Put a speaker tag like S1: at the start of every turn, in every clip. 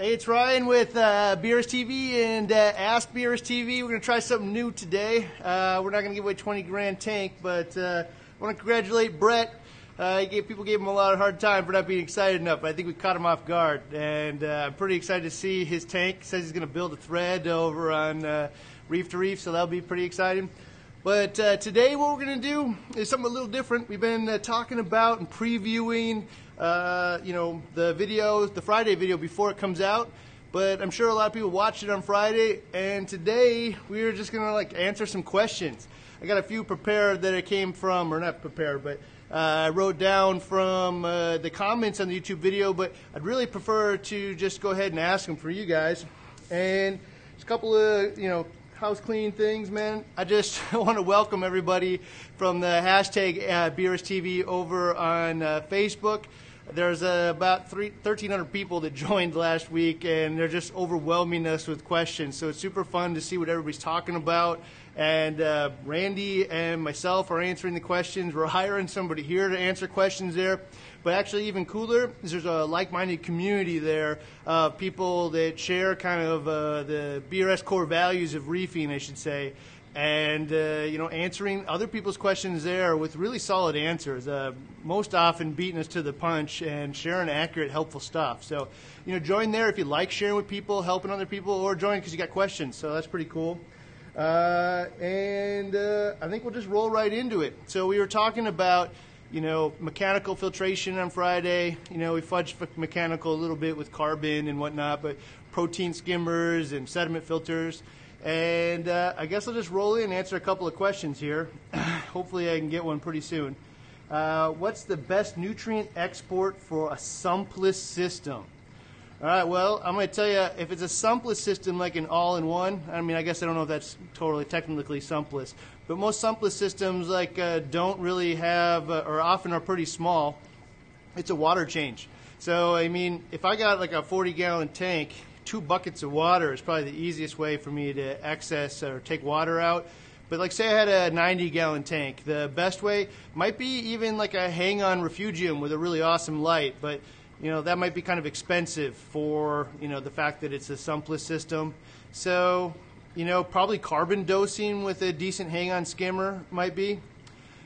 S1: Hey, it's Ryan with BRS TV and Ask BRS TV. We're going to try something new today. We're not going to give away 20 grand tank, but I want to congratulate Brett. People gave him a lot of hard time for not being excited enough, but I think we caught him off guard. And I'm pretty excited to see his tank. He says he's going to build a thread over on Reef to Reef, so that'll be pretty exciting. But today what we're going to do is something a little different. We've been talking about and previewing the video, the Friday video before it comes out, but I'm sure a lot of people watched it on Friday, and today we're just going to answer some questions. I got a few prepared that it came from, or not prepared, but I wrote down from the comments on the YouTube video, but I'd really prefer to just go ahead and ask them for you guys. And just a couple of, house cleaning things, man. I just want to welcome everybody from the hashtag BRSTV over on Facebook. There's about 1,300 people that joined last week, and they're just overwhelming us with questions. So it's super fun to see what everybody's talking about. And Randy and myself are answering the questions. We're hiring somebody here to answer questions there. But actually even cooler is there's a like-minded community there of people that share kind of the BRS core values of reefing, I should say. And, answering other people's questions there with really solid answers, most often beating us to the punch and sharing accurate, helpful stuff. So, join there if you like sharing with people, helping other people, or join because you got questions. So that's pretty cool. I think we'll just roll right into it. So we were talking about, mechanical filtration on Friday. We fudged mechanical a little bit with carbon and whatnot, but protein skimmers and sediment filters. And I guess I'll just roll in and answer a couple of questions here. Hopefully I can get one pretty soon. What's the best nutrient export for a sumpless system? All right, well, I'm going to tell you, if it's a sumpless system like an all-in-one, I guess I don't know if that's totally technically sumpless, but most sumpless systems don't really have, or often are pretty small, it's a water change. So, if I got like a 40-gallon tank, 2 buckets of water is probably the easiest way for me to access or take water out. But say I had a 90-gallon tank, the best way might be even like a hang-on refugium with a really awesome light, but that might be kind of expensive for, the fact that it's a sumpless system. So, probably carbon dosing with a decent hang-on skimmer might be.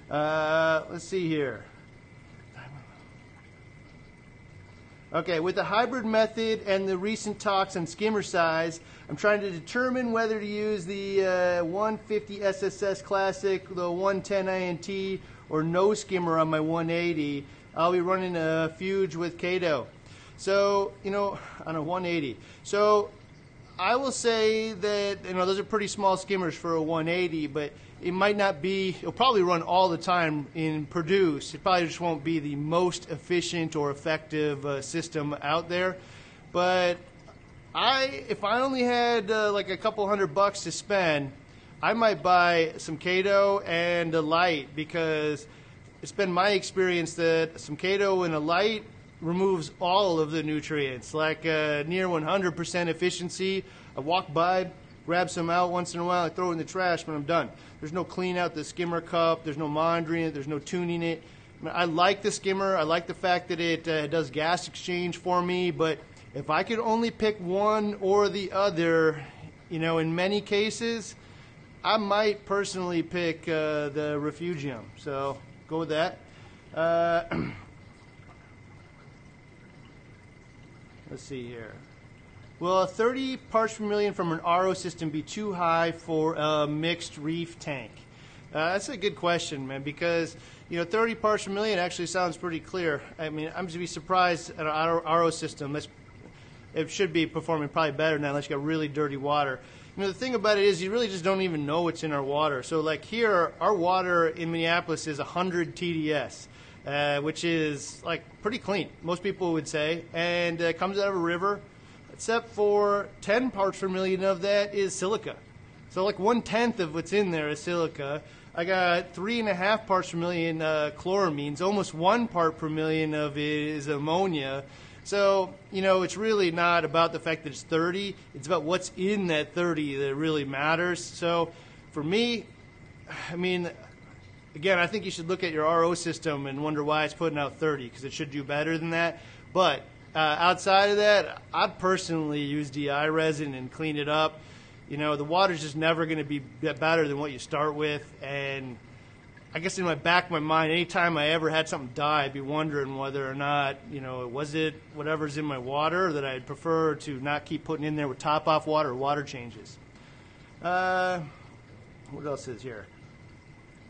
S1: Let's see here. Okay, with the hybrid method and the recent talks on skimmer size, I'm trying to determine whether to use the 150 SSS Classic, the 110 INT, or no skimmer on my 180. I'll be running a Fuge with Kato. So, on a 180. So, I will say that, those are pretty small skimmers for a 180, but it might not be, it'll probably run all the time in produce. It probably just won't be the most efficient or effective system out there. But if I only had like a couple $100 to spend, I might buy some Kato and a light, because it's been my experience that some Kato and a light removes all of the nutrients, like near 100% efficiency. I walk by, grab some out once in a while, I throw it in the trash, but I'm done. There's no clean out the skimmer cup, there's no monitoring it, there's no tuning it. I like the skimmer, I like the fact that it does gas exchange for me, but if I could only pick one or the other, in many cases, I might personally pick the Refugium. So go with that. Let's see here. Will 30 parts per million from an RO system be too high for a mixed reef tank? That's a good question, man, because 30 parts per million actually sounds pretty clear. I'm going to be surprised at an RO system. It should be performing probably better than that unless you got really dirty water. The thing about it is you really just don't even know what's in our water. So like here, our water in Minneapolis is 100 TDS. Which is pretty clean, most people would say, and comes out of a river, except for 10 parts per million of that is silica. So 1/10 of what's in there is silica. I got 3.5 parts per million chloramines, almost 1 part per million of it is ammonia. So, it's really not about the fact that it's 30, it's about what's in that 30 that really matters. So for me, again, I think you should look at your RO system and wonder why it's putting out 30, because it should do better than that. But Outside of that, I personally use DI resin and clean it up. You know, the water's just never going to be better than what you start with. And I guess in my back of my mind, anytime I ever had something die, I'd be wondering whether or not, you know, was it whatever's in my water that I'd prefer to not keep putting in there with top-off water or water changes. What else is here?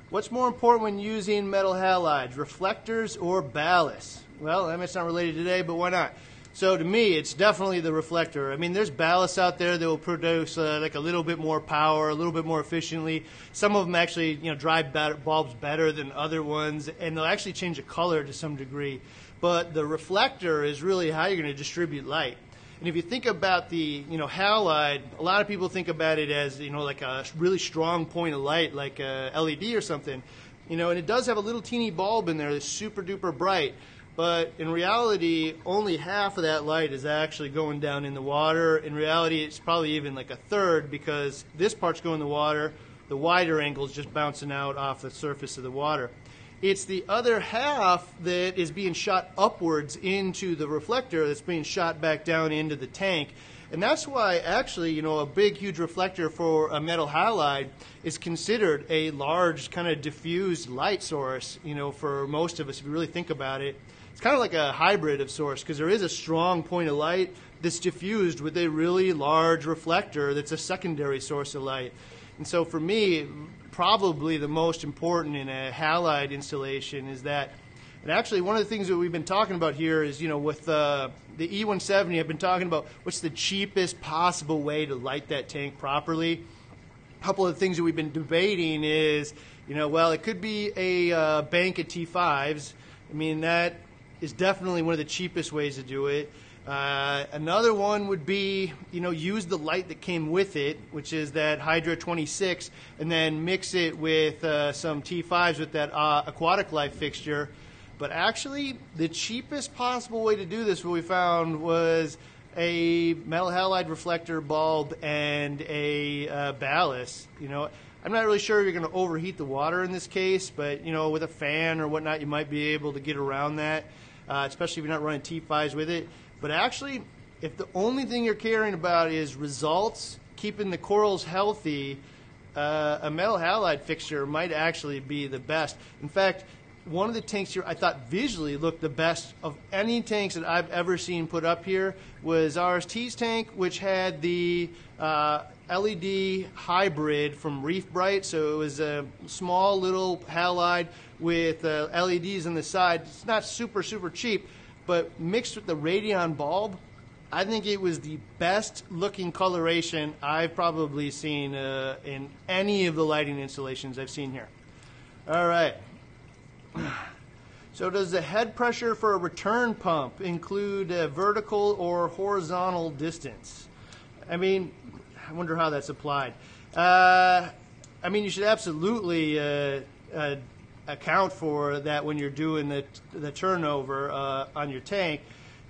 S1: What's more important when using metal halides, reflectors or ballasts? Well, that's not related today, but why not? So to me, it's definitely the reflector. I mean, there's ballasts out there that will produce like a little bit more power, a little bit more efficiently. Some of them actually, you know, drive bulbs better than other ones, and they'll actually change the color to some degree. But the reflector is really how you're going to distribute light. And if you think about the, you know, halide, a lot of people think about it as, you know, like a really strong point of light, like a LED or something, you know, and it does have a little teeny bulb in there that's super duper bright. But in reality, only half of that light is actually going down in the water. In reality, it's probably even like a third, because this part's going in the water, the wider angle is just bouncing out off the surface of the water. It's the other half that is being shot upwards into the reflector that's being shot back down into the tank. And that's why actually, you know, a big, huge reflector for a metal halide is considered a large kind of diffused light source, you know, for most of us, if you really think about it. It's kind of like a hybrid of source, because there is a strong point of light that's diffused with a really large reflector that's a secondary source of light. And so for me, probably the most important in a halide installation is that, and actually one of the things that we've been talking about here is, you know, with the E170, I've been talking about what's the cheapest possible way to light that tank properly. A couple of things that we've been debating is, you know, well, it could be a bank of T5s. I mean, that is definitely one of the cheapest ways to do it. Another one would be, you know, use the light that came with it, which is that Hydra 26, and then mix it with some T5s with that aquatic life fixture. But actually, the cheapest possible way to do this, what we found, was a metal halide reflector bulb and a ballast. You know, I'm not really sure you're going to overheat the water in this case, but, you know, with a fan or whatnot, you might be able to get around that. Especially if you're not running T5s with it. But actually, if the only thing you're caring about is results, keeping the corals healthy, a metal halide fixture might actually be the best. In fact, one of the tanks here I thought visually looked the best of any tanks that I've ever seen put up here was RST's tank, which had the LED hybrid from Reef Bright. So it was a small little halide with LEDs on the side. It's not super, super cheap, but mixed with the Radion bulb, I think it was the best looking coloration I've probably seen in any of the lighting installations I've seen here. All right. So does the head pressure for a return pump include vertical or horizontal distance? I mean, I wonder how that's applied. I mean, you should absolutely account for that when you're doing the turnover on your tank.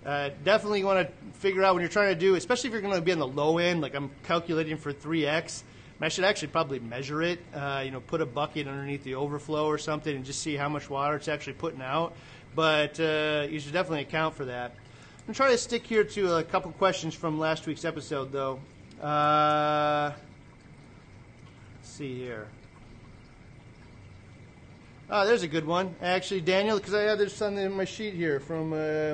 S1: Definitely want to figure out when you're trying to do, especially if you're going to be on the low end, like I'm calculating for 3X. I should actually probably measure it, you know, put a bucket underneath the overflow or something and just see how much water it's actually putting out. But you should definitely account for that. I'm going to try to stick here to a couple questions from last week's episode, though. Let's see here. Oh, there's a good one. Actually, Daniel, because I have this on my sheet here from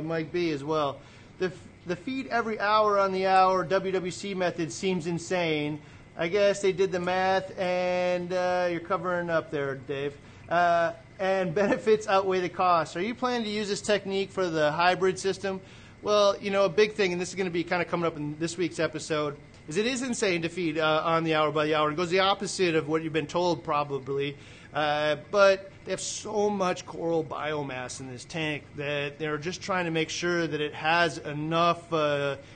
S1: Mike B as well. The feed every hour on the hour WWC method seems insane. I guess they did the math, and you're covering up there, Dave. And benefits outweigh the costs. Are you planning to use this technique for the hybrid system? Well, you know, a big thing, and this is going to be kind of coming up in this week's episode, is it is insane to feed on the hour by the hour. It goes the opposite of what you've been told probably. But they have so much coral biomass in this tank that they're just trying to make sure that it has enough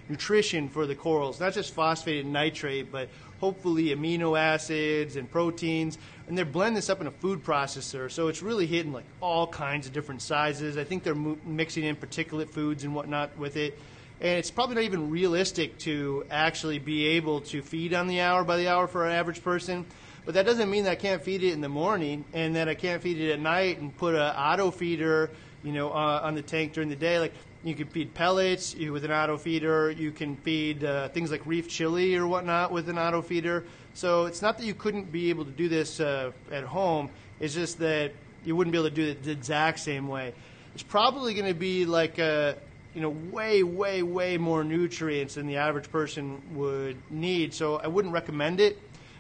S1: nutrition for the corals, not just phosphate and nitrate, but hopefully amino acids and proteins. And they're blending this up in a food processor, so it's really hitting like all kinds of different sizes. I think they're mixing in particulate foods and whatnot with it. And it's probably not even realistic to actually be able to feed on the hour by the hour for an average person. But that doesn't mean that I can't feed it in the morning and that I can't feed it at night and put an auto feeder, you know, on the tank during the day. Like, You can feed pellets with an auto feeder. You can feed things like reef chili or whatnot with an auto feeder. So it's not that you couldn't be able to do this at home. It's just that you wouldn't be able to do it the exact same way. It's probably going to be like way more nutrients than the average person would need. So I wouldn't recommend it.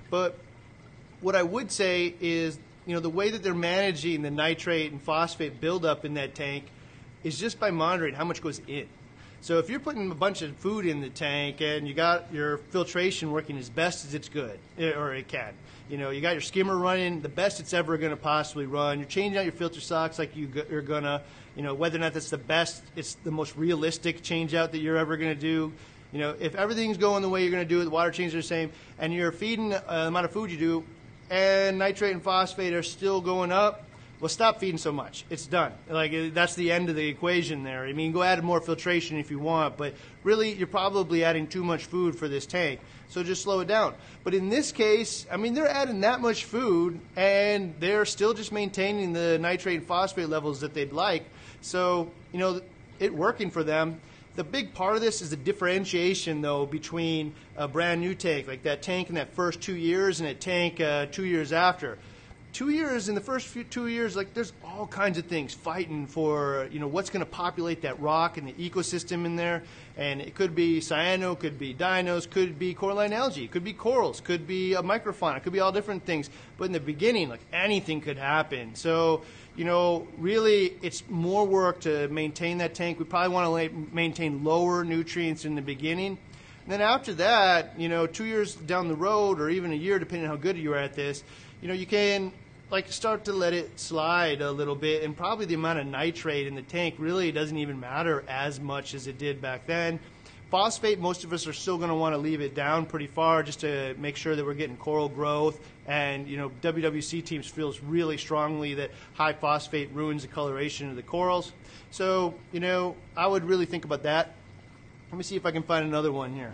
S1: But what I would say is, the way that they're managing the nitrate and phosphate buildup in that tank is just by monitoring how much goes in. So if you're putting a bunch of food in the tank and you got your filtration working as best as it's good, or it can, you got your skimmer running the best it's ever going to possibly run. You're changing out your filter socks like you're gonna, whether or not that's the best, it's the most realistic change out that you're ever going to do. If everything's going the way you're going to do it, the water changes are the same, and you're feeding the amount of food you do, and nitrate and phosphate are still going up, well, stop feeding so much. It's done. That's the end of the equation there. I mean, go add more filtration if you want, but really you're probably adding too much food for this tank. So just slow it down. But in this case, I mean, they're adding that much food and they're still just maintaining the nitrate and phosphate levels that they'd like. So, it working for them. The big part of this is the differentiation, though, between a brand new tank, like that tank in that first 2 years and a tank 2 years after. 2 years, in the first 2 years, there's all kinds of things fighting for, what's going to populate that rock and the ecosystem in there. And it could be cyano, could be dinos, could be coralline algae, could be corals, could be a microfauna, could be all different things. But in the beginning, anything could happen. So, really, it's more work to maintain that tank. We probably want to maintain lower nutrients in the beginning. And then after that, 2 years down the road, or even a year, depending on how good you are at this, you can start to let it slide a little bit, and probably the amount of nitrate in the tank really doesn't even matter as much as it did back then. Phosphate, most of us are still going to want to leave it down pretty far just to make sure that we're getting coral growth. And, WWC teams feels really strongly that high phosphate ruins the coloration of the corals. So, I would really think about that. Let me see if I can find another one here.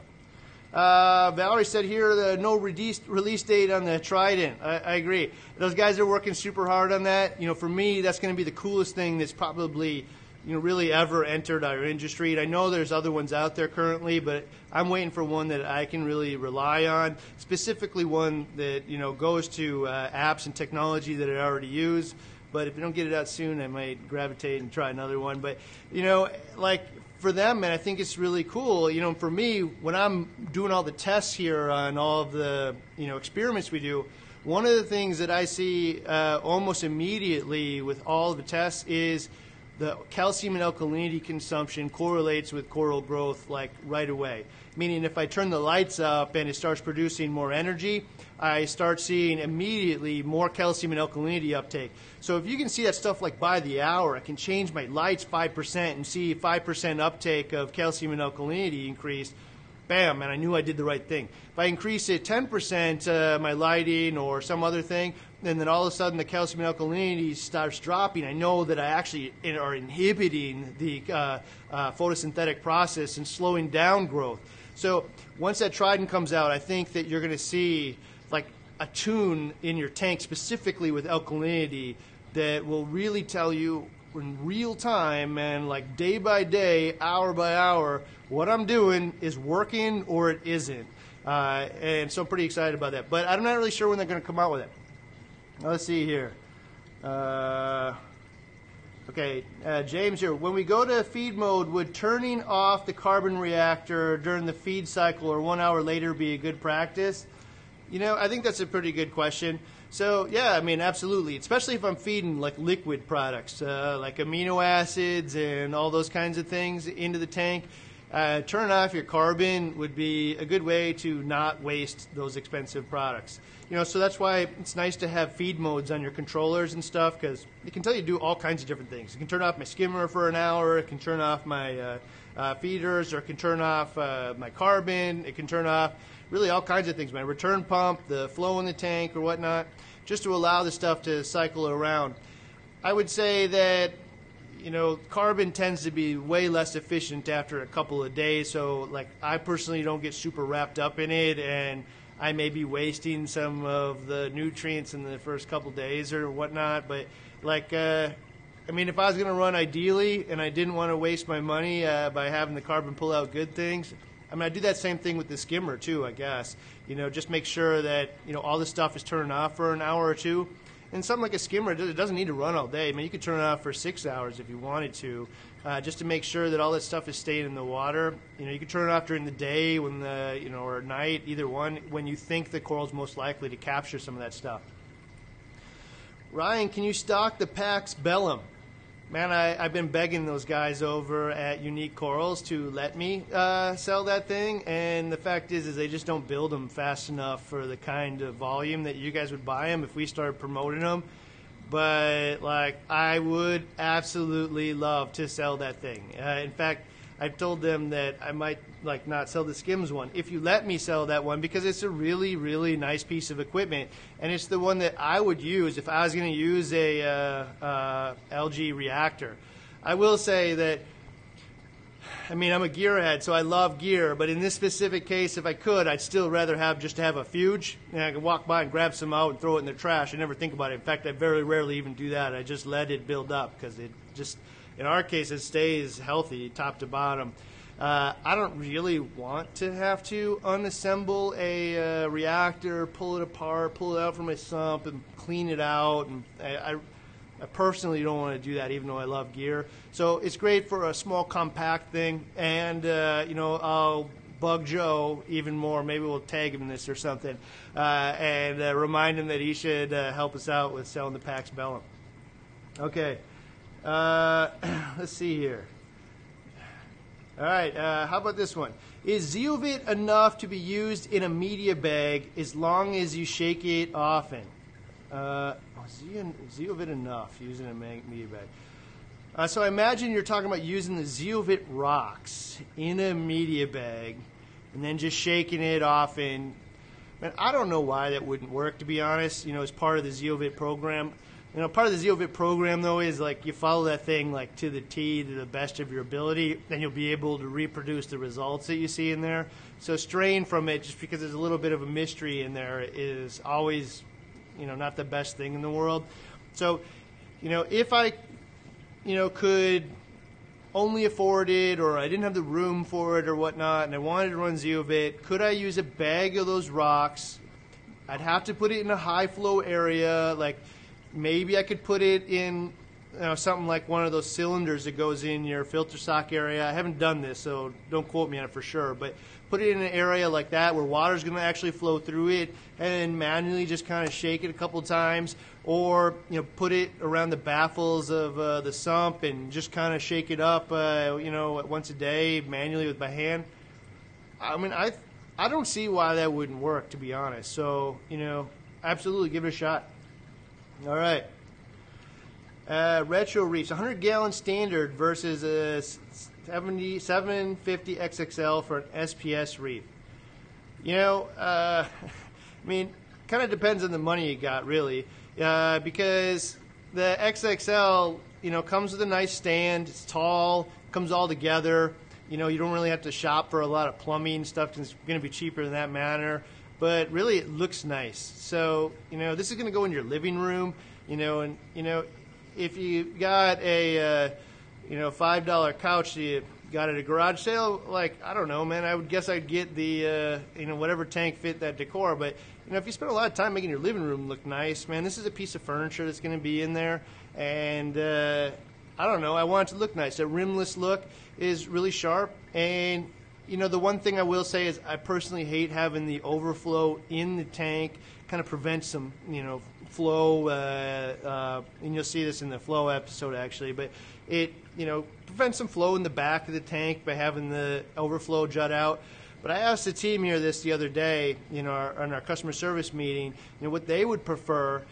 S1: Valerie said here, no release date on the Trident. I agree. Those guys are working super hard on that. For me, that's going to be the coolest thing that's probably, really ever entered our industry. And I know there's other ones out there currently, but I'm waiting for one that I can really rely on, specifically one that, goes to apps and technology that I already use. But if you don't get it out soon, I might gravitate and try another one. But, for them, man, I think it's really cool. For me, when I'm doing all the tests here on all of the, experiments we do, one of the things that I see almost immediately with all of the tests is the calcium and alkalinity consumption correlates with coral growth right away. Meaning if I turn the lights up and it starts producing more energy, I start seeing immediately more calcium and alkalinity uptake. So if you can see that stuff by the hour, I can change my lights 5% and see 5% uptake of calcium and alkalinity increase. Bam, and I knew I did the right thing. If I increase it 10%, my lighting or some other thing, and then all of a sudden the calcium and alkalinity starts dropping, I know that I actually are inhibiting the photosynthetic process and slowing down growth. So once that Trident comes out, I think that you're going to see a tune in your tank specifically with alkalinity that will really tell you in real time and day by day, hour by hour, what I'm doing is working or it isn't. And so I'm pretty excited about that. But I'm not really sure when they're going to come out with it. Let's see here. Okay, James here. When we go to feed mode, would turning off the carbon reactor during the feed cycle or 1 hour later be a good practice? I think that's a pretty good question. So, yeah, I mean, absolutely. Especially if I'm feeding liquid products, like amino acids and all those kinds of things into the tank. Turning off your carbon would be a good way to not waste those expensive products. So that's why it's nice to have feed modes on your controllers and stuff, because it can tell you to do all kinds of different things. It can turn off my skimmer for an hour. It can turn off my feeders, or it can turn off my carbon. It can turn off really all kinds of things, my return pump, the flow in the tank or whatnot, just to allow the stuff to cycle around. I would say that carbon tends to be way less efficient after a couple of days, so I personally don't get super wrapped up in it, and I may be wasting some of the nutrients in the first couple of days or whatnot, but I mean, if I was going to run ideally and I didn't want to waste my money by having the carbon pull out good things, I mean, I do that same thing with the skimmer too, I guess. You know, just make sure that, you know, all this stuff is turned off for an hour or two. And something like a skimmer, it doesn't need to run all day. I mean, you could turn it off for 6 hours if you wanted to, just to make sure that all that stuff is staying in the water. You know, you could turn it off during the day when the, you know, or at night, either one, when you think the coral's most likely to capture some of that stuff. Ryan, can you stock the Pax Bellum? Man, I've been begging those guys over at Unique Corals to let me sell that thing, and the fact is they just don't build them fast enough for the kind of volume that you guys would buy them if we started promoting them. But, like, I would absolutely love to sell that thing. In fact, I've told them that I might, like, not sell the Skims one if you let me sell that one, because it's a really, really nice piece of equipment, and it's the one that I would use if I was going to use a LG reactor. I will say that, I mean, I'm a gearhead, so I love gear, but in this specific case, if I could, I'd still rather have just have a Fuge, and I could walk by and grab some out and throw it in the trash. I never think about it. In fact, I very rarely even do that. I just let it build up, because it just, in our case, it stays healthy top to bottom. I don't really want to have to unassemble a reactor, pull it apart, pull it out from my sump, and clean it out. And I personally don't want to do that, even though I love gear. So it's great for a small, compact thing. And, you know, I'll bug Joe even more. Maybe we'll tag him in this or something. And remind him that he should help us out with selling the Pax Bellum. Okay. Let's see here. All right, how about this one? Is Zeovit enough to be used in a media bag as long as you shake it often? Zeovit enough, using a media bag. So I imagine you're talking about using the Zeovit Rocks in a media bag and then just shaking it often. Man, I don't know why that wouldn't work, to be honest, you know, as part of the Zeovit program. You know, part of the Zeovit program, though, is like you follow that thing like to the T, to the best of your ability, and you'll be able to reproduce the results that you see in there. So straying from it just because there's a little bit of a mystery in there is always, you know, not the best thing in the world. So, you know, if I, you know, could only afford it, or I didn't have the room for it or whatnot, and I wanted to run Zeovit, could I use a bag of those rocks? I'd have to put it in a high flow area, like maybe I could put it in, you know, something like one of those cylinders that goes in your filter sock area. I haven't done this, so don't quote me on it for sure, but put it in an area like that where water's going to actually flow through it, and manually just kind of shake it a couple times, or, you know, put it around the baffles of the sump and just kind of shake it up, you know, once a day manually with my hand. I mean, I don't see why that wouldn't work, to be honest. So, you know, absolutely give it a shot. All right. Retro Reefs, 100-gallon standard versus a 750 XXL for an SPS reef. You know, I mean, kind of depends on the money you got, really, because the XXL, you know, comes with a nice stand. It's tall, comes all together. You know, you don't really have to shop for a lot of plumbing stuff because it's going to be cheaper in that manner. But really, it looks nice. So, you know, this is going to go in your living room, you know, and, you know, if you got a, you know, $5 couch that you got at a garage sale, like, I don't know, man, I would guess I'd get the, you know, whatever tank fit that decor. But, you know, if you spend a lot of time making your living room look nice, man, this is a piece of furniture that's going to be in there. And, I don't know, I want it to look nice. The rimless look is really sharp. And, you know, the one thing I will say is I personally hate having the overflow in the tank. Kind of prevents some, you know, flow, and you'll see this in the flow episode, actually. But it, you know, prevents some flow in the back of the tank by having the overflow jut out. But I asked the team here this the other day, you know, on our customer service meeting, you know, what they would prefer.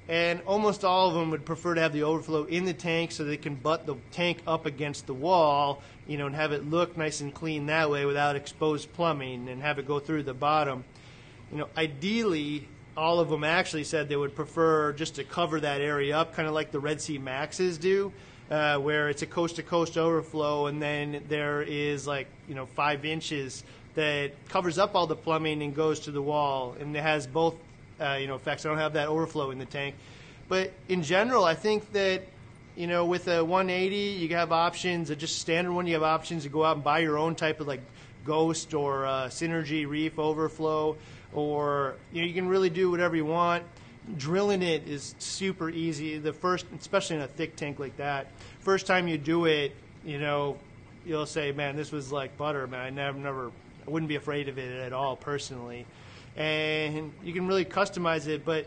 S1: And almost all of them would prefer to have the overflow in the tank so they can butt the tank up against the wall, you know, and have it look nice and clean that way without exposed plumbing, and have it go through the bottom. You know, ideally, all of them actually said they would prefer just to cover that area up, kind of like the Red Sea Maxes do, where it's a coast-to-coast overflow, and then there is, like, you know, 5 inches that covers up all the plumbing and goes to the wall, and it has both you know, effects. I don't have that overflow in the tank. But in general, I think that, you know, with a 180, you have options. A just standard one, you have options to go out and buy your own type of like Ghost or Synergy Reef Overflow, or you know, you can really do whatever you want. Drilling it is super easy. The first, especially in a thick tank like that, first time you do it, you know, you'll say, man, this was like butter, man. I wouldn't be afraid of it at all personally. And you can really customize it, but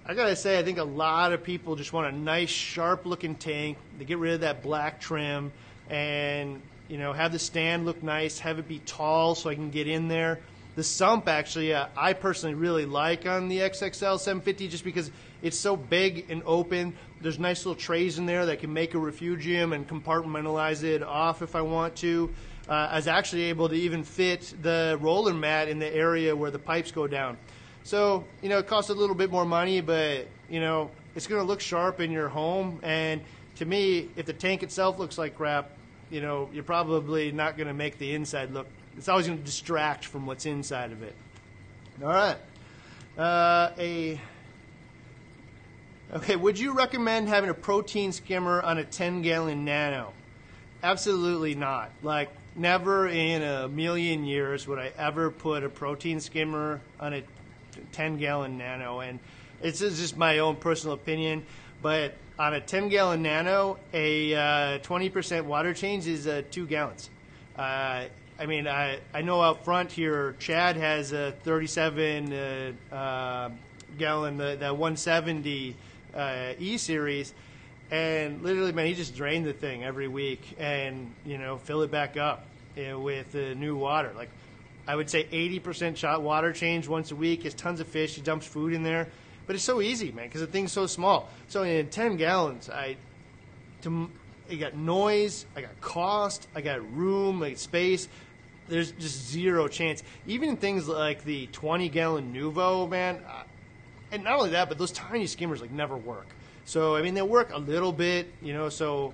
S1: I gotta say, I think a lot of people just want a nice, sharp-looking tank. They get rid of that black trim, and you know, have the stand look nice, have it be tall so I can get in there. The sump, actually, I personally really like on the XXL 750 just because it's so big and open. There's nice little trays in there that can make a refugium and compartmentalize it off if I want to. I was actually able to even fit the roller mat in the area where the pipes go down. So, you know, it costs a little bit more money, but, you know, it's going to look sharp in your home. And to me, if the tank itself looks like crap, you know, you're probably not going to make the inside look. It's always going to distract from what's inside of it. All right. Okay, would you recommend having a protein skimmer on a 10-gallon nano? Absolutely not. Like, never in a million years would I ever put a protein skimmer on a 10-gallon nano. And it's just my own personal opinion, but on a 10-gallon nano, a 20% water change is 2 gallons. I mean, I know out front here, Chad has a 37 gallon, the 170 E-Series, and literally, man, he just drained the thing every week and, you know, fill it back up with new water. Like, I would say 80% shot water change once a week. He has tons of fish. He dumps food in there. But it's so easy, man, because the thing's so small. So in 10 gallons, I got noise, I got cost, I got room, I got space. There's just zero chance. Even in things like the 20-gallon Nuvo, man, and not only that, but those tiny skimmers like never work. So, I mean, they work a little bit, you know, so,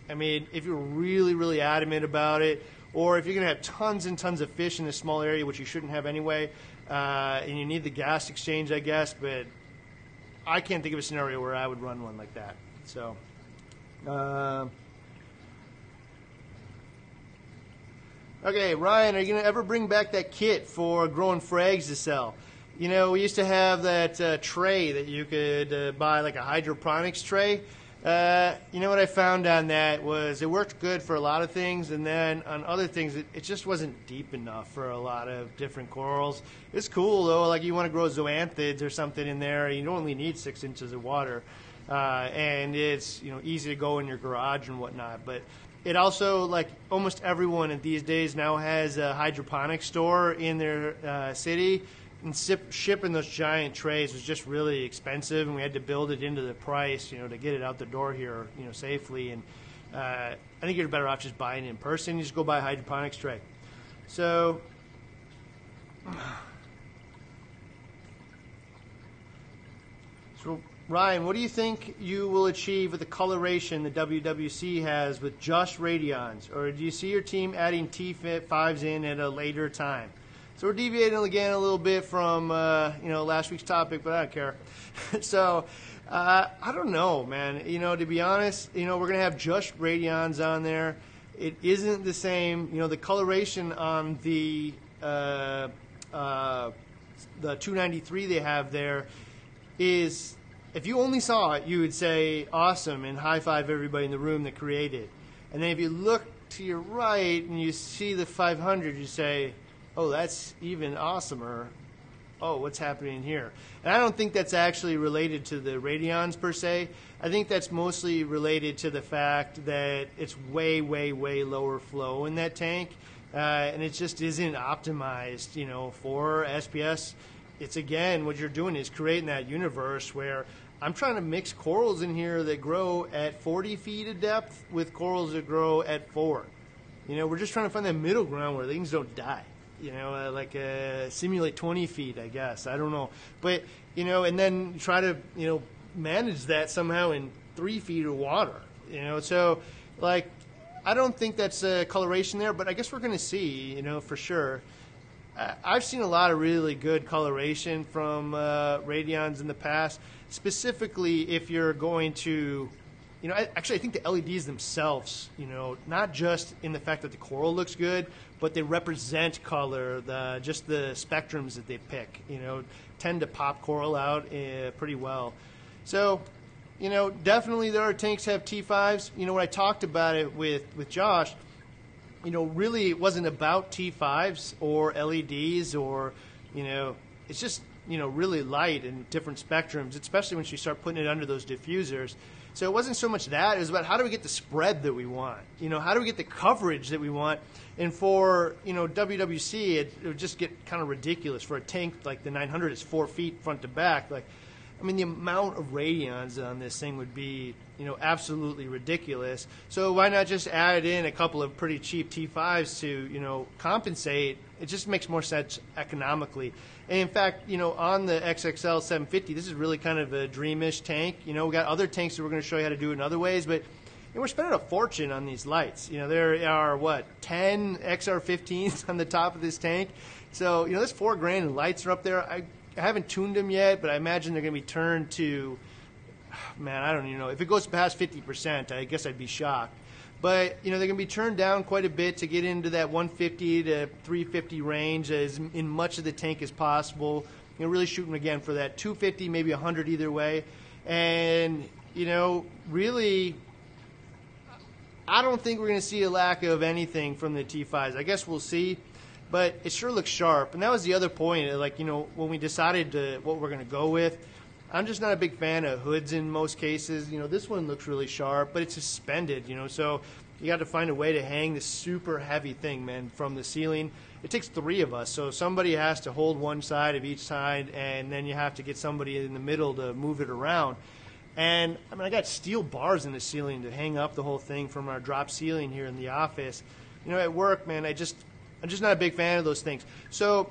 S1: I mean, if you're really, really adamant about it, or if you're going to have tons and tons of fish in a small area, which you shouldn't have anyway, and you need the gas exchange, I guess, but I can't think of a scenario where I would run one like that. So, okay, Ryan, are you going to ever bring back that kit for growing frags to sell? You know, we used to have that tray that you could buy, like a hydroponics tray. You know what I found on that was it worked good for a lot of things, and then on other things, it just wasn't deep enough for a lot of different corals. It's cool, though. Like, you want to grow zoanthids or something in there, you only need 6 inches of water. And it's, you know, easy to go in your garage and whatnot. But it also, like, almost everyone these days now has a hydroponics store in their city. And shipping those giant trays was just really expensive, and we had to build it into the price, you know, to get it out the door here, you know, safely. And I think you're better off just buying it in person. You just go buy a hydroponics tray. So, Ryan, what do you think you will achieve with the coloration the WWC has with just radions, or do you see your team adding T5s in at a later time? So we're deviating again a little bit from, you know, last week's topic, but I don't care. So I don't know, man. You know, to be honest, you know, we're going to have just radions on there. It isn't the same. You know, the coloration on the 293 they have there is, if you only saw it, you would say awesome and high five everybody in the room that created it. And then if you look to your right and you see the 500, you say, oh, that's even awesomer. Oh, what's happening here? And I don't think that's actually related to the radions per se. I think that's mostly related to the fact that it's way, way, way lower flow in that tank, and it just isn't optimized, you know, for SPS. It's, again, what you're doing is creating that universe where I'm trying to mix corals in here that grow at 40 feet of depth with corals that grow at 4. You know, we're just trying to find that middle ground where things don't die. You know, like simulate 20 feet, I guess. I don't know. But, you know, and then try to, you know, manage that somehow in 3 feet of water. You know, so, like, I don't think that's coloration there, but I guess we're going to see, you know, for sure. I've seen a lot of really good coloration from radions in the past, specifically if you're going to actually I think the LEDs themselves, not just in the fact that the coral looks good, but they represent color, just the spectrums that they pick, tend to pop coral out pretty well. So, definitely there are tanks that have T5s. When I talked about it with Josh, really it wasn't about T5s or LEDs or, it's just, really light and different spectrums, especially when you start putting it under those diffusers. So it wasn't so much that, it was about how do we get the spread that we want? How do we get the coverage that we want? And for, WWC, it would just get kind of ridiculous. For a tank like the 900, it's 4 feet front to back. The amount of radions on this thing would be, absolutely ridiculous. So why not just add in a couple of pretty cheap T5s to, compensate? It just makes more sense economically. And in fact, on the XXL 750, this is really kind of a dreamish tank. We got other tanks that we're going to show you how to do it in other ways, but we're spending a fortune on these lights. There are, 10 XR15s on the top of this tank. So, there's $4,000 in lights are up there. I haven't tuned them yet, but I imagine they're going to be turned to, I don't even know. If it goes past 50%, I guess I'd be shocked. But, they're going to be turned down quite a bit to get into that 150 to 350 range as in much of the tank as possible. Really shooting, again, for that 250, maybe 100 either way. And, really, I don't think we're going to see a lack of anything from the T5s. I guess we'll see. But it sure looks sharp. And that was the other point. When we decided what we're going to go with, I'm just not a big fan of hoods in most cases. This one looks really sharp, but it's suspended, so you got to find a way to hang this super heavy thing, man, from the ceiling. It takes 3 of us, so somebody has to hold one side of each side, and then you have to get somebody in the middle to move it around. And, I got steel bars in the ceiling to hang up the whole thing from our drop ceiling here in the office. At work, man, I'm just not a big fan of those things. So,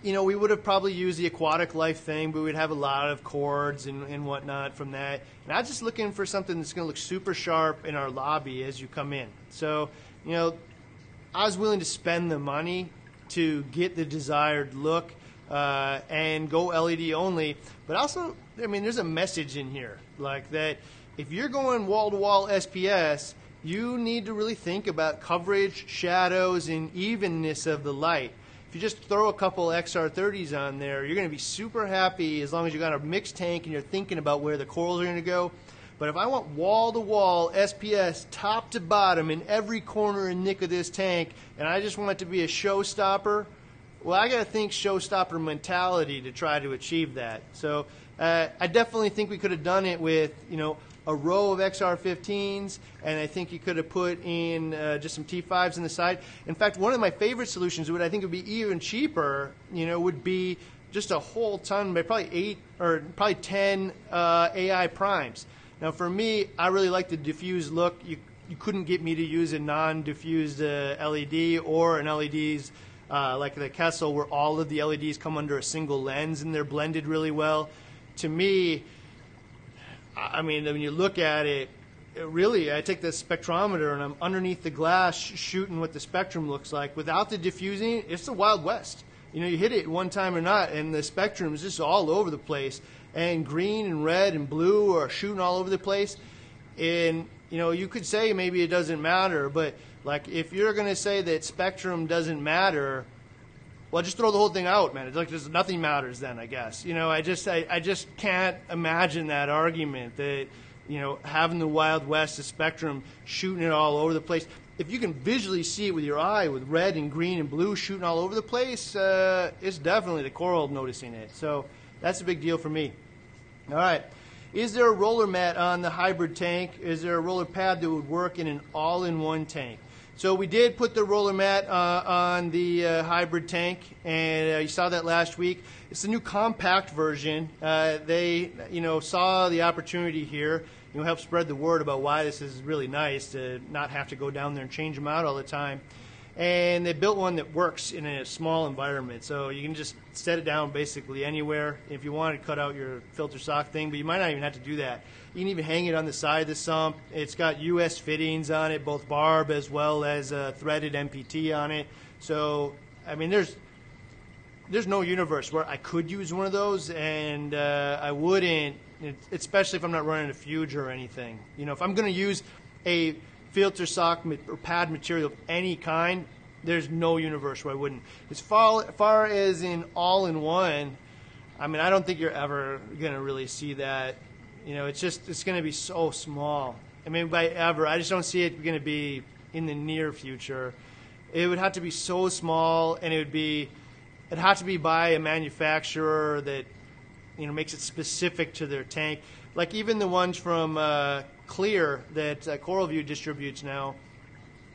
S1: we would have probably used the aquatic life thing, but we'd have a lot of cords and whatnot from that. And I was just looking for something that's going to look super sharp in our lobby as you come in. So, I was willing to spend the money to get the desired look and go LED only. But also, there's a message in here like that. If you're going wall-to-wall SPS, you need to really think about coverage, shadows, and evenness of the light. If you just throw a couple XR30s on there, you're going to be super happy as long as you got a mixed tank and you're thinking about where the corals are going to go. But if I want wall-to-wall SPS, top to bottom, in every corner and nick of this tank, and I just want it to be a showstopper, well, I got to think showstopper mentality to try to achieve that. So I definitely think we could have done it with, a row of XR15s, and I think you could have put in just some T5s on the side. In fact, one of my favorite solutions, I think would be even cheaper, would be just a whole ton, probably 10 AI primes. Now, for me, I really like the diffused look. You couldn't get me to use a non-diffused LED or an LEDs like the Kessel, where all of the LEDs come under a single lens and they're blended really well. To me, when you look at it, really, I take the spectrometer and I'm underneath the glass shooting what the spectrum looks like. Without the diffusing, it's the Wild West. You hit it one time or not, and the spectrum is just all over the place. And green and red and blue are shooting all over the place. And, you could say maybe it doesn't matter, but, if you're going to say that spectrum doesn't matter, well, just throw the whole thing out, man. It's like just nothing matters then, I guess. I just can't imagine that argument that, having the Wild West, the spectrum, shooting it all over the place. If you can visually see it with your eye, with red and green and blue shooting all over the place, it's definitely the coral noticing it. So that's a big deal for me. All right. Is there a roller mat on the hybrid tank? Is there a roller pad that would work in an all-in-one tank? So we did put the roller mat on the hybrid tank, and you saw that last week. It's the new compact version. They, saw the opportunity here. Help spread the word about why this is really nice to not have to go down there and change them out all the time. And they built one that works in a small environment, so you can just set it down basically anywhere. If you want to cut out your filter sock thing, but you might not even have to do that. You can even hang it on the side of the sump. It's got US fittings on it, both barb as well as threaded MPT on it. So, there's no universe where I could use one of those, and I wouldn't especially if I'm not running a fuge or anything. You know, if I'm going to use a filter sock or pad material of any kind, there's no universe where I wouldn't. As far as in all-in-one, I mean, I don't think you're ever going to really see that. You know, it's going to be so small. I mean, by ever, I just don't see it going to be in the near future. It would have to be so small, and it'd have to be by a manufacturer that, you know, makes it specific to their tank. Like even the ones from Clear that CoralView distributes now,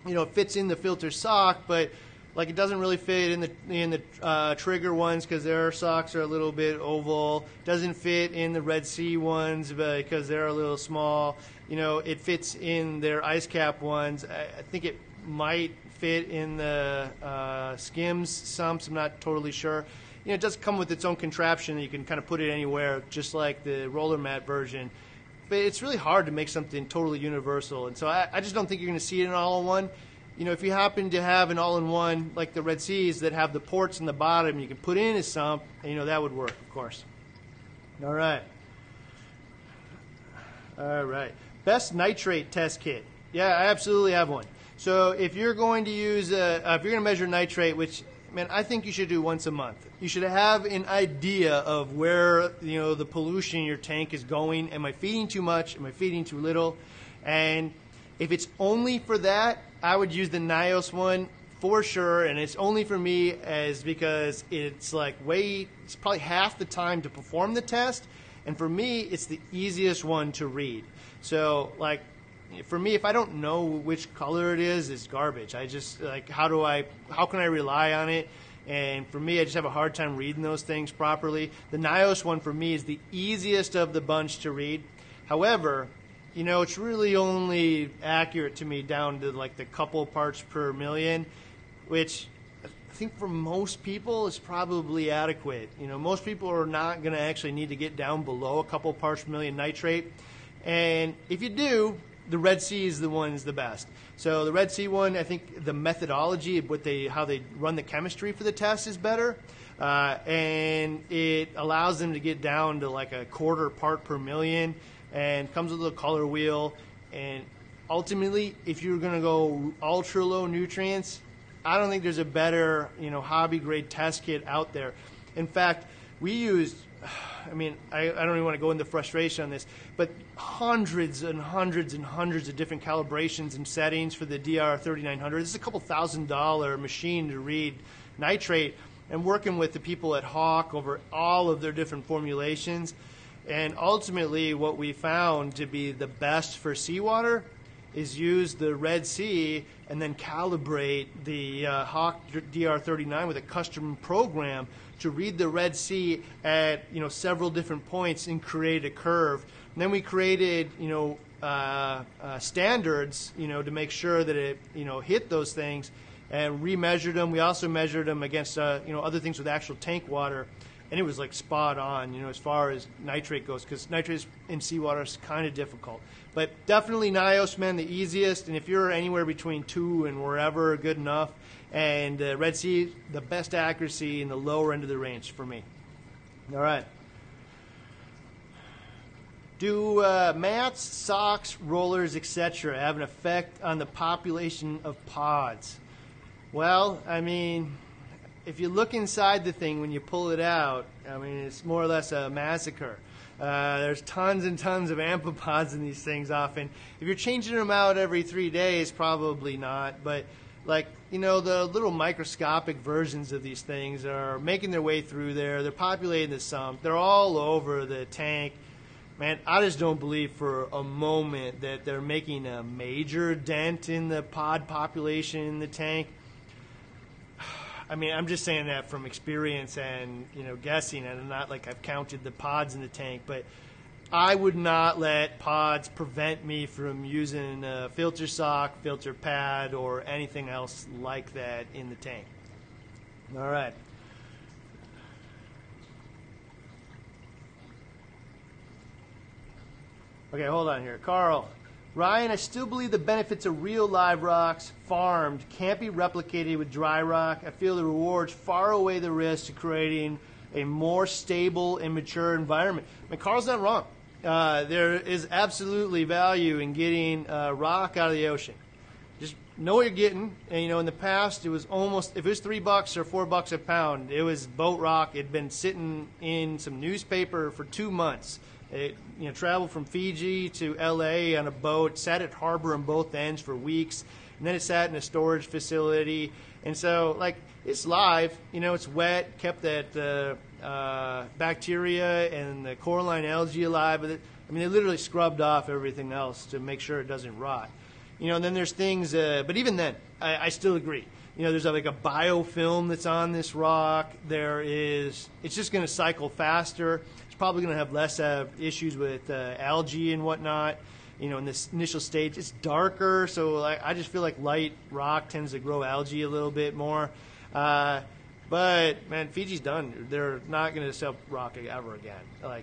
S1: you know, it fits in the filter sock, but like it doesn't really fit in the Trigger ones because their socks are a little bit oval. Doesn't fit in the Red Sea ones because they're a little small. You know, it fits in their ice cap ones. I think it might fit in the skims sumps. I'm not totally sure. You know, it does come with its own contraption that you can kind of put it anywhere, just like the roller mat version. But it's really hard to make something totally universal, and so I just don't think you're going to see it in all-in-one. You know, if you happen to have an all-in-one like the Red Seas that have the ports in the bottom, you can put in a sump, and you know that would work, of course. All right. Best nitrate test kit. Yeah, I absolutely have one. So if you're going to use, if you're going to measure nitrate, which, man, I think you should do once a month. You should have an idea of where, you know, the pollution in your tank is going. Am I feeding too much? Am I feeding too little? And if it's only for that, I would use the NIOS one for sure. And it's only for me because it's like it's probably half the time to perform the test. And for me, it's the easiest one to read. So like, for me, if I don't know which color it is, it's garbage. I just like, how can I rely on it? And for me, I just have a hard time reading those things properly. The NIOS one for me is the easiest of the bunch to read. However, you know, it's really only accurate to me down to like the couple parts per million, which I think for most people is probably adequate. You know, most people are not going to actually need to get down below a couple parts per million nitrate. And if you do, the Red Sea is the best. So the Red Sea one, I think the methodology of how they run the chemistry for the test is better, and it allows them to get down to like a quarter part per million, and comes with a color wheel. And ultimately, if you're going to go ultra low nutrients, I don't think there's a better, you know, hobby grade test kit out there. In fact, we used, I mean, I don't even want to go into frustration on this, but hundreds and hundreds and hundreds of different calibrations and settings for the DR3900. This is a couple $1,000 machine to read nitrate, and working with the people at Hawk over all of their different formulations. And ultimately, what we found to be the best for seawater is use the Red Sea and then calibrate the Hawk DR39 with a custom program to read the Red Sea at, you know, several different points and create a curve. And then we created, you know, standards, you know, to make sure that it, you know, hit those things, and remeasured them. We also measured them against, you know, other things with actual tank water, and it was like spot on, you know, as far as nitrate goes, because nitrate in seawater is kind of difficult. But definitely NIOS, man, the easiest. And if you're anywhere between 2 and wherever, good enough. And Red Sea, the best accuracy in the lower end of the range for me. All right. Do mats, socks, rollers, etc. have an effect on the population of pods? Well, I mean, if you look inside the thing when you pull it out, I mean, it's more or less a massacre. There's tons and tons of amphipods in these things often. If you're changing them out every 3 days, probably not. But, like, you know, the little microscopic versions of these things are making their way through there. They're populating the sump. They're all over the tank. Man, I just don't believe for a moment that they're making a major dent in the pod population in the tank. I mean, I'm just saying that from experience and, you know, guessing, and not like I've counted the pods in the tank, but I would not let pods prevent me from using a filter sock, filter pad, or anything else like that in the tank. All right. Okay, hold on here. Carl. Ryan, I still believe the benefits of real live rocks, farmed, can't be replicated with dry rock. I feel the rewards far outweigh the risk to creating a more stable and mature environment. I mean, Carl's not wrong. there is absolutely value in getting rock out of the ocean. Just know what you're getting. And, in the past, it was almost, if it was $3 or $4 a pound, it was boat rock. It had been sitting in some newspaper for 2 months. It, traveled from Fiji to LA on a boat, sat at harbor on both ends for weeks, and then it sat in a storage facility. And so, it's live, it's wet, kept that bacteria and the coralline algae alive. They literally scrubbed off everything else to make sure it doesn't rot. And then there's things, but even then, I still agree. There's like a biofilm that's on this rock. It's just going to cycle faster. It's probably going to have less issues with algae and whatnot. In this initial stage, it's darker, so I just feel like light rock tends to grow algae a little bit more. But man, Fiji's done. They're not going to sell rock ever again.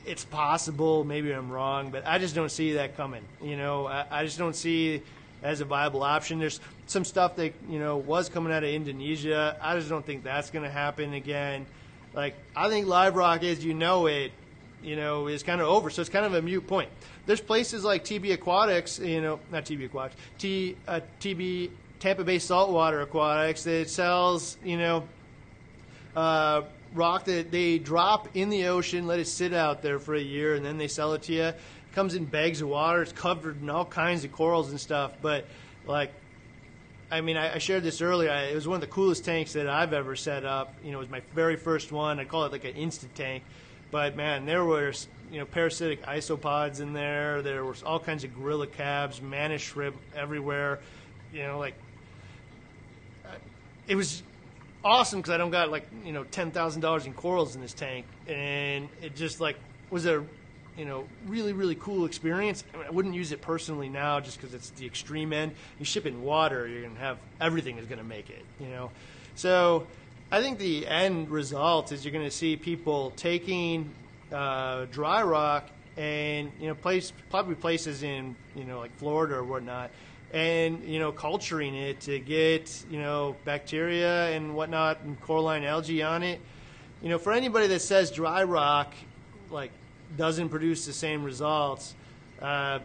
S1: It's possible, maybe I'm wrong, but I just don't see that coming. I just don't see as a viable option. There's some stuff that was coming out of Indonesia. I just don't think that's going to happen again. I think live rock, as is kind of over. So it's kind of a moot point. There's places like TB Aquatics, not TB Aquatics, TB Tampa Bay Saltwater Aquatics that sells, rock that they drop in the ocean, let it sit out there for a year, and then they sell it to you. It comes in bags of water. It's covered in all kinds of corals and stuff. But, I shared this earlier. It was one of the coolest tanks that I've ever set up. It was my very first one. I call it like an instant tank. But, man, there were, parasitic isopods in there. There was all kinds of gorilla crabs, mantis shrimp everywhere. It was awesome because I don't got $10,000 in corals in this tank, and it just was a really, really cool experience. I wouldn't use it personally now just because it's the extreme end. You ship in water, you're gonna have everything is gonna make it. So I think the end result is you're gonna see people taking dry rock and probably places in Florida or whatnot, and culturing it to get bacteria and whatnot and coralline algae on it. For anybody that says dry rock doesn't produce the same results, I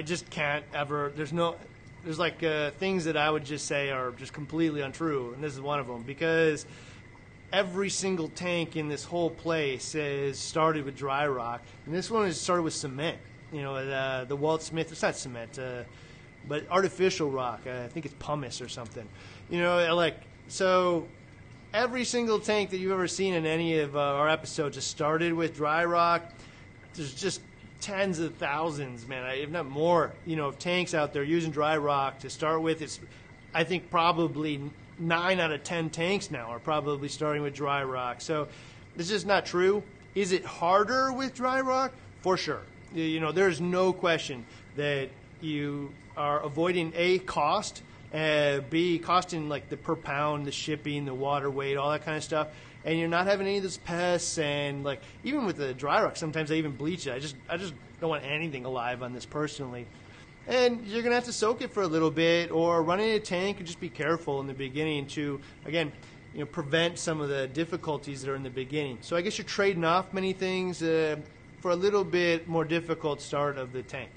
S1: just can't ever. There's things that I would just say are just completely untrue, and this is one of them, because every single tank in this whole place is started with dry rock, and this one is started with cement. The Walt Smith. It's not cement. But artificial rock, I think it's pumice or something. So every single tank that you've ever seen in any of our episodes is started with dry rock. There's just tens of thousands, man, if not more, of tanks out there using dry rock to start with. It's, I think, probably 9 out of 10 tanks now are probably starting with dry rock. So this is just not true. Is it harder with dry rock? For sure. There's no question that you are avoiding A, cost, B, costing the per pound, the shipping, the water weight, all that kind of stuff, and you're not having any of those pests. And even with the dry rock, sometimes I even bleach it. I just don't want anything alive on this personally. And you're gonna have to soak it for a little bit or run in a tank, and just be careful in the beginning to, again, prevent some of the difficulties that are in the beginning. So I guess you're trading off many things for a little bit more difficult start of the tank.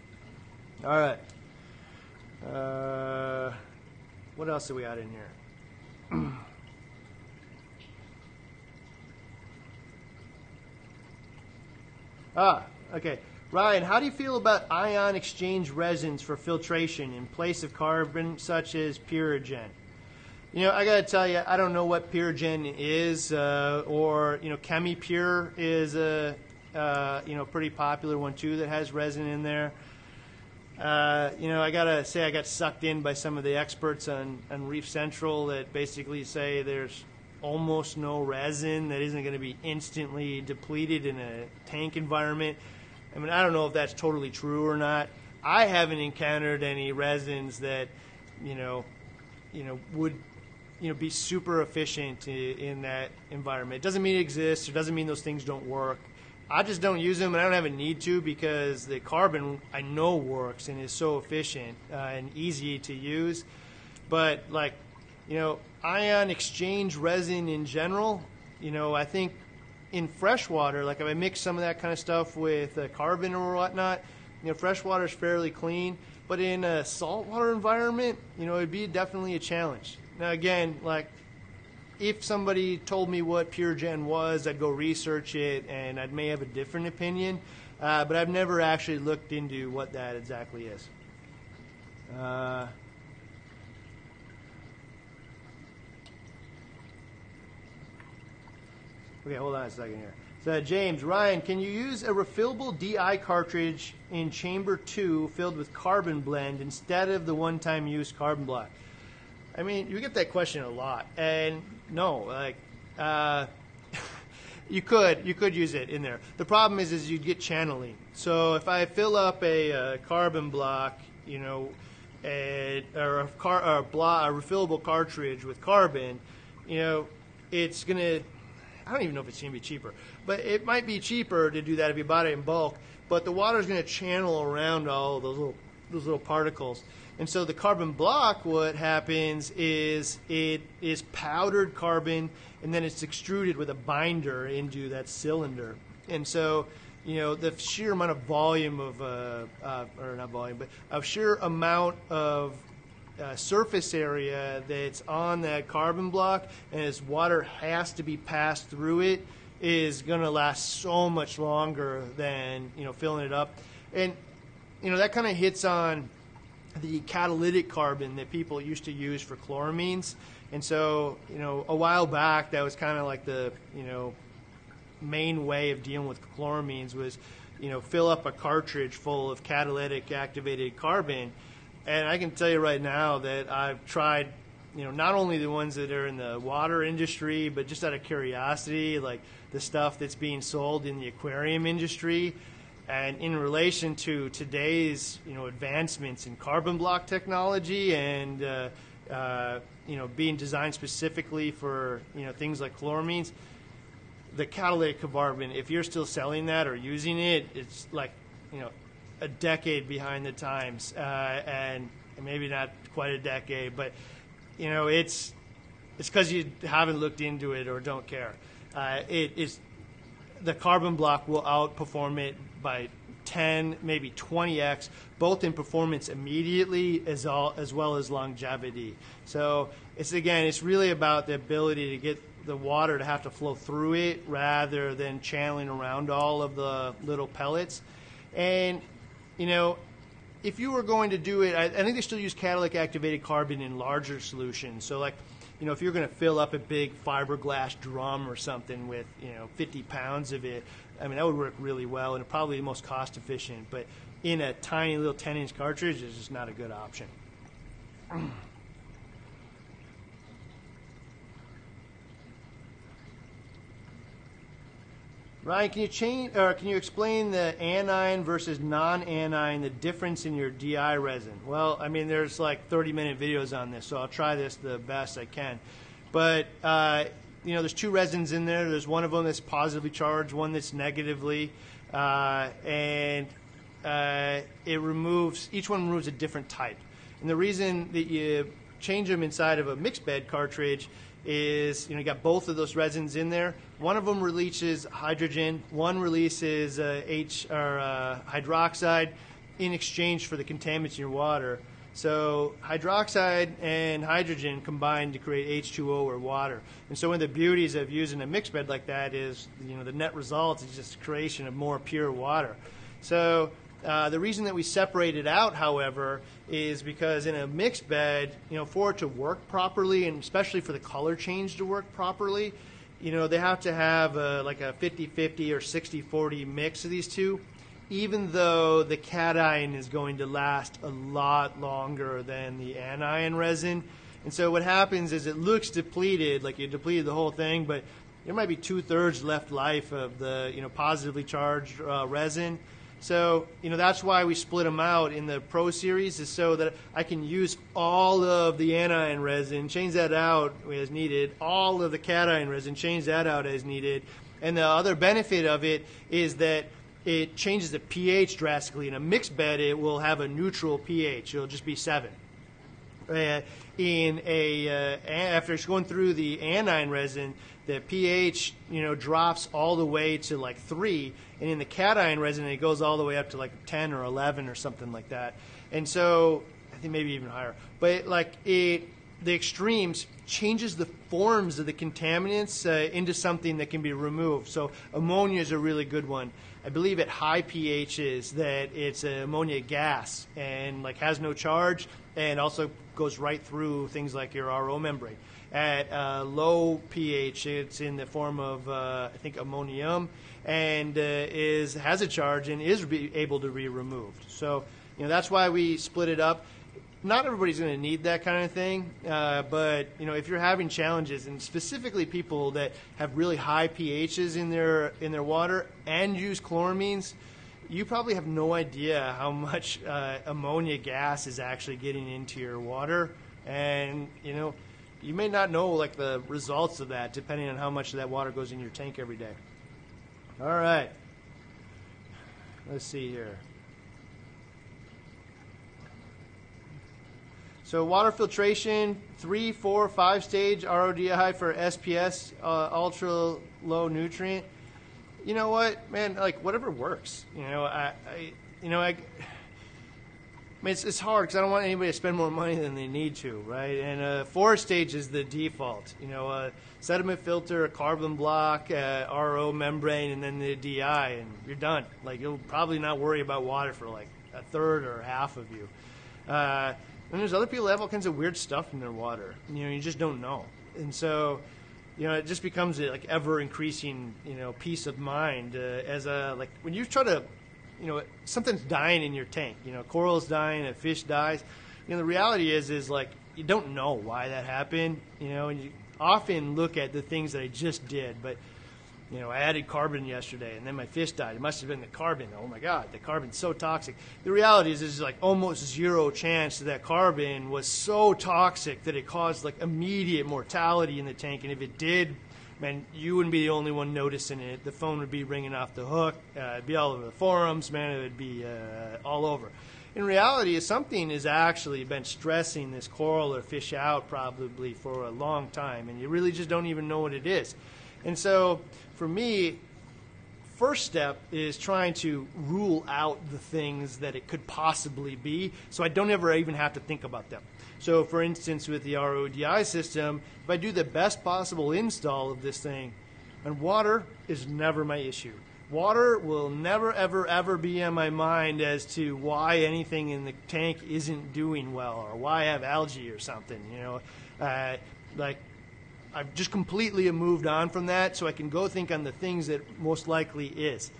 S1: All right. What else do we got in here? Okay. Ryan, how do you feel about ion exchange resins for filtration in place of carbon, such as Purigen? I got to tell you, I don't know what Purigen is, or ChemiPure is a pretty popular one too that has resin in there. I gotta say I got sucked in by some of the experts on Reef Central that basically say there's almost no resin that isn't going to be instantly depleted in a tank environment. I don't know if that's totally true or not. I haven't encountered any resins that would be super efficient in that environment. It doesn't mean it exists. It doesn't mean those things don't work. I just don't use them, and I don't have a need to, because the carbon I know works and is so efficient and easy to use. But ion exchange resin in general, I think in freshwater, like if I mix some of that kind of stuff with carbon or whatnot, freshwater is fairly clean. But in a saltwater environment, it'd be definitely a challenge. Now again, like if somebody told me what Pure Gen was, I'd go research it and I may have a different opinion. But I've never actually looked into what that exactly is. Okay, hold on a second here. So James, Ryan, can you use a refillable DI cartridge in chamber 2 filled with carbon blend instead of the one-time use carbon block? I mean, you get that question a lot, and no, like you could use it in there. The problem is you'd get channeling. So if I fill up a carbon block, or a refillable cartridge with carbon, it's gonna. I don't even know if it's going to be cheaper, but it might be cheaper to do that if you bought it in bulk. But the water is going to channel around all those little particles, and so the carbon block, what happens is it is powdered carbon, and then it's extruded with a binder into that cylinder, and so the sheer amount of volume of or not volume, but of sheer amount of surface area that's on that carbon block, and as water has to be passed through it, is going to last so much longer than filling it up. And that kind of hits on the catalytic carbon that people used to use for chloramines. And so a while back, that was kind of like the main way of dealing with chloramines was fill up a cartridge full of catalytic activated carbon. And I can tell you right now that I've tried, not only the ones that are in the water industry, but just out of curiosity, like the stuff that's being sold in the aquarium industry. And in relation to today's, advancements in carbon block technology and, being designed specifically for, things like chloramines, the catalytic carbon, if you're still selling that or using it, it's like, a decade behind the times, and maybe not quite a decade, but it's because you haven't looked into it or don't care. The carbon block will outperform it by 10, maybe 20x, both in performance immediately as well as longevity. So it's really about the ability to get the water to have to flow through it rather than channeling around all of the little pellets. And if you were going to do it, I think they still use catalytic activated carbon in larger solutions. So like, if you're going to fill up a big fiberglass drum or something with, 50 pounds of it, I mean, that would work really well and probably the most cost efficient. But in a tiny little 10-inch cartridge, it's just not a good option. Ryan, can you explain the anion versus non-anion, the difference in your DI resin? Well, I mean, there's like 30-minute videos on this, so I'll try this the best I can. But there's two resins in there. There's one of them that's positively charged, one that's negatively, and each one removes a different type. And the reason that you change them inside of a mixed bed cartridge is you got both of those resins in there. One of them releases hydrogen, one releases hydroxide in exchange for the contaminants in your water. So hydroxide and hydrogen combine to create H2O or water. And so one of the beauties of using a mixed bed like that is the net result is just the creation of more pure water. So the reason that we separate it out, however, is because in a mixed bed, for it to work properly, and especially for the color change to work properly, they have to have like a 50-50 or 60-40 mix of these two, even though the cation is going to last a lot longer than the anion resin. And so what happens is it looks depleted, like you depleted the whole thing, but there might be 2/3 left life of the positively charged resin. So, that's why we split them out in the Pro Series, is so that I can use all of the anion resin, change that out as needed, all of the cation resin, change that out as needed. And the other benefit of it is that it changes the pH drastically. In a mixed bed, it will have a neutral pH. It'll just be 7. after it's going through the aniline resin, the pH drops all the way to like 3, and in the cation resin it goes all the way up to like 10 or 11 or something like that. And so I think maybe even higher. But the extremes changes the forms of the contaminants into something that can be removed. So ammonia is a really good one. I believe at high pHs that it's ammonia gas and like has no charge and also goes right through things like your RO membrane. At low pH, it's in the form of I think ammonium and has a charge and is able to be removed. So that's why we split it up. Not everybody's going to need that kind of thing, but if you're having challenges, and specifically people that have really high pHs in their water and use chloramines, you probably have no idea how much ammonia gas is actually getting into your water, and you may not know like the results of that depending on how much of that water goes in your tank every day. All right, let's see here. So water filtration, 3, 4, 5 stage RODI for SPS, ultra low nutrient. You know what, man? Like whatever works. It's hard because I don't want anybody to spend more money than they need to, right? And 4 stage is the default. Sediment filter, a carbon block, RO membrane, and then the DI, and you're done. Like you'll probably not worry about water for like a third or half of you. And there's other people that have all kinds of weird stuff in their water. You just don't know. And so, it just becomes a like ever increasing, peace of mind as a like when you try to, something's dying in your tank. Coral's dying, a fish dies. The reality is like you don't know why that happened. And you often look at the things that I just did, but I added carbon yesterday, and then my fish died. It must have been the carbon. Oh, my God, the carbon's so toxic. The reality is there's like almost zero chance that carbon was so toxic that it caused like immediate mortality in the tank. And if it did, man, you wouldn't be the only one noticing it. The phone would be ringing off the hook. It'd be all over the forums, man. It would be all over. In reality, something has actually been stressing this coral or fish out probably for a long time, and you really just don't even know what it is. And so for me, first step is trying to rule out the things that it could possibly be so I don't ever even have to think about them. So for instance, with the RODI system, if I do the best possible install of this thing, and water is never my issue. Water will never, ever, ever be on my mind as to why anything in the tank isn't doing well or why I have algae or something, I've just completely moved on from that, so I can go think on the things that most likely is.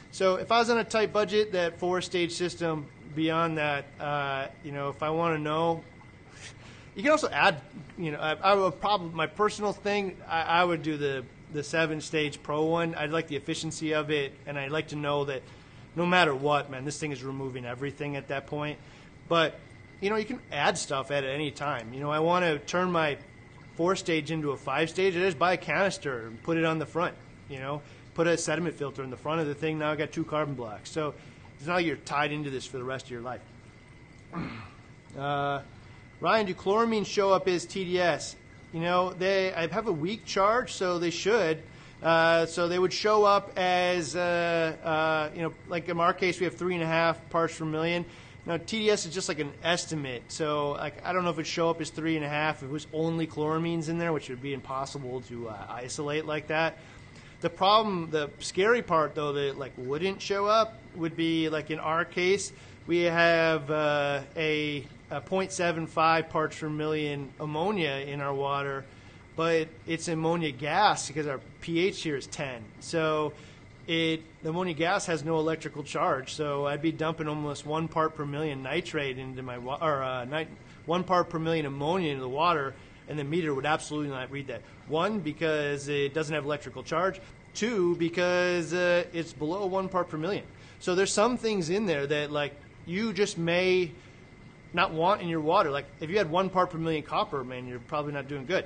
S1: So if I was on a tight budget, that 4-stage system, beyond that, if I want to know, you can also add, I would probably, my personal thing, I would do the 7-stage Pro one. I'd like the efficiency of it, and I'd like to know that no matter what, man, this thing is removing everything at that point. But, you can add stuff at any time. I want to turn my 4-stage into a 5-stage. I just buy a canister and put it on the front, put a sediment filter in the front of the thing. Now I got 2 carbon blocks. So it's not like you're tied into this for the rest of your life. Ryan, do chloramines show up as TDS? I have a weak charge, so they should. So they would show up as, like in our case, we have 3.5 parts per million. Now, TDS is just like an estimate, so I don't know if it would show up as 3.5 if it was only chloramines in there, which would be impossible to isolate like that. The problem, the scary part, though, that wouldn't show up would be like in our case, we have a 0.75 parts per million ammonia in our water, but it's ammonia gas because our pH here is 10. So the ammonia gas has no electrical charge, so I'd be dumping almost 1 part per million nitrate into my water, 1 part per million ammonia into the water, and the meter would absolutely not read that. 1, because it doesn't have electrical charge. 2, because it's below 1 part per million. So there's some things in there that you just may not want in your water. Like if you had 1 part per million copper, man, you're probably not doing good.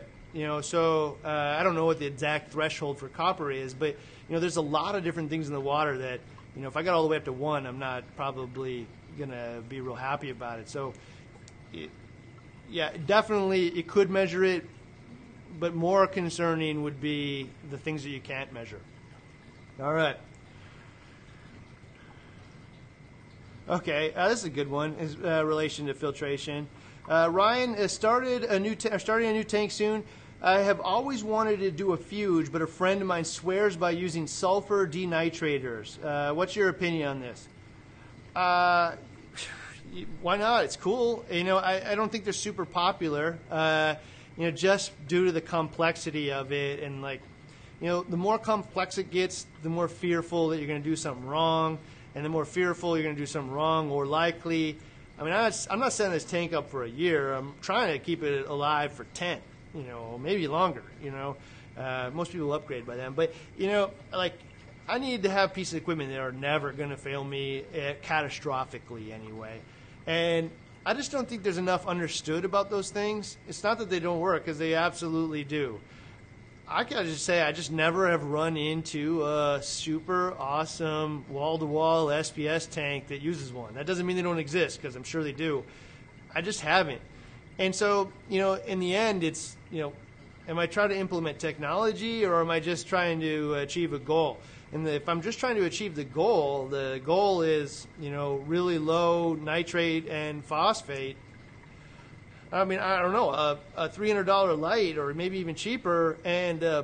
S1: So I don't know what the exact threshold for copper is, but there's a lot of different things in the water that if I got all the way up to 1, I'm not probably gonna be real happy about it. So yeah, definitely it could measure it, but more concerning would be the things that you can't measure. All right. Okay, this is a good one. Is relation to filtration. Ryan is starting a new tank soon. I have always wanted to do a fuge, but a friend of mine swears by using sulfur denitrators. What's your opinion on this? Why not? It's cool. You know, I don't think they're super popular. You know, just due to the complexity of it, and like, you know, the more complex it gets, the more fearful that you're going to do something wrong, and the more fearful you're going to do something wrong, or likely. I mean, I'm not setting this tank up for a year. I'm trying to keep it alive for 10, you know, maybe longer. You know, most people upgrade by then, but you know, like, I need to have pieces of equipment that are never going to fail me catastrophically anyway. And I just don't think there's enough understood about those things. It's not that they don't work, because they absolutely do. I can just say I just never have run into a super awesome wall-to-wall SPS tank that uses one. That doesn't mean they don't exist, because I'm sure they do. I just haven't. And so, you know, in the end, it's, you know, am I trying to implement technology, or am I just trying to achieve a goal? And if I'm just trying to achieve the goal is, you know, really low nitrate and phosphate. I mean, I don't know, a $300 light, or maybe even cheaper, and a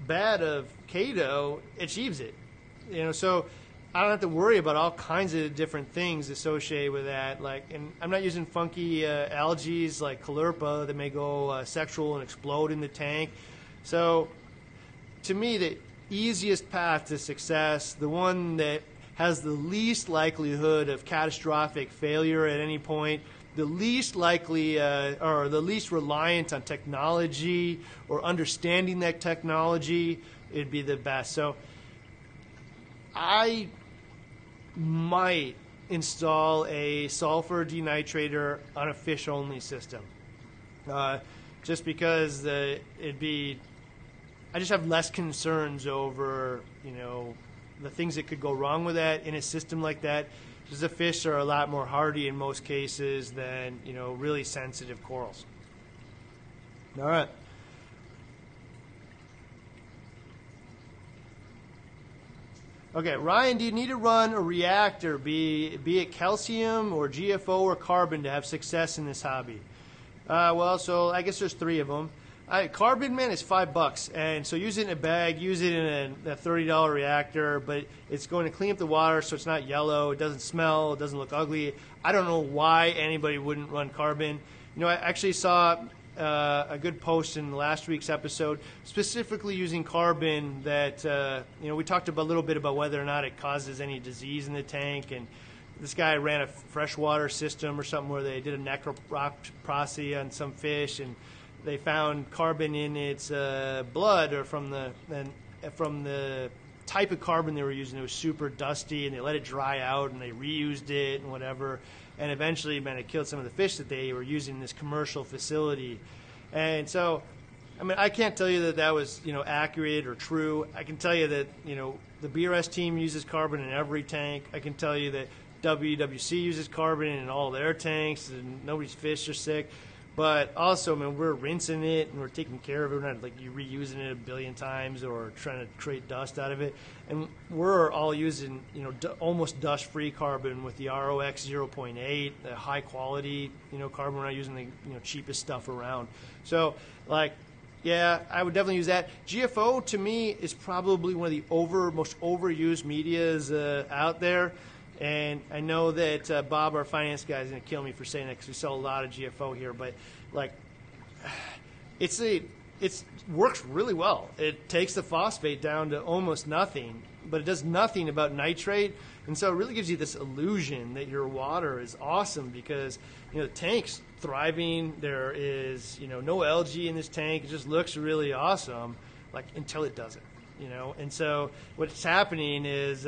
S1: bat of Kato achieves it. You know, so I don't have to worry about all kinds of different things associated with that. Like, and I'm not using funky algae like Colourpa that may go sexual and explode in the tank. So, to me, the easiest path to success, the one that has the least likelihood of catastrophic failure at any point, the least likely or the least reliant on technology or understanding that technology, it'd be the best. So I might install a sulfur denitrator on a fish-only system, just because it'd be. I just have less concerns over, you know, the things that could go wrong with that in a system like that, because the fish are a lot more hardy in most cases than, you know, really sensitive corals. All right. Okay, Ryan, do you need to run a reactor, be it calcium or GFO or carbon, to have success in this hobby? Well, so I guess there's 3 of them. Carbon, man, is $5, and so use it in a bag, use it in a $30 reactor, but it's going to clean up the water so it's not yellow, it doesn't smell, it doesn't look ugly. I don't know why anybody wouldn't run carbon. You know, I actually saw a good post in last week's episode specifically using carbon that, you know, we talked a little bit about whether or not it causes any disease in the tank, and this guy ran a freshwater system or something where they did a necropsy on some fish, and they found carbon in its blood, or from the type of carbon they were using. It was super dusty, and they let it dry out, and they reused it and whatever. And eventually, man, it killed some of the fish that they were using in this commercial facility. And so, I mean, I can't tell you that that was, you know, accurate or true. I can tell you that, you know, the BRS team uses carbon in every tank. I can tell you that WWC uses carbon in all their tanks, and nobody's fish are sick. But also, I mean, we're rinsing it and we're taking care of it. We're not like you're reusing it a billion times or trying to create dust out of it. And we're all using, you know, almost dust-free carbon with the ROX 0.8, the high quality, you know, carbon. We're not using the, you know, cheapest stuff around. So, like, yeah, I would definitely use that. GFO to me is probably one of the most overused medias out there. And I know that Bob, our finance guy, is going to kill me for saying that because we sell a lot of GFO here. But, like, it works really well. It takes the phosphate down to almost nothing, but it does nothing about nitrate. And so it really gives you this illusion that your water is awesome because, you know, the tank's thriving. There is, you know, no algae in this tank. It just looks really awesome, like, until it doesn't, you know. And so what's happening is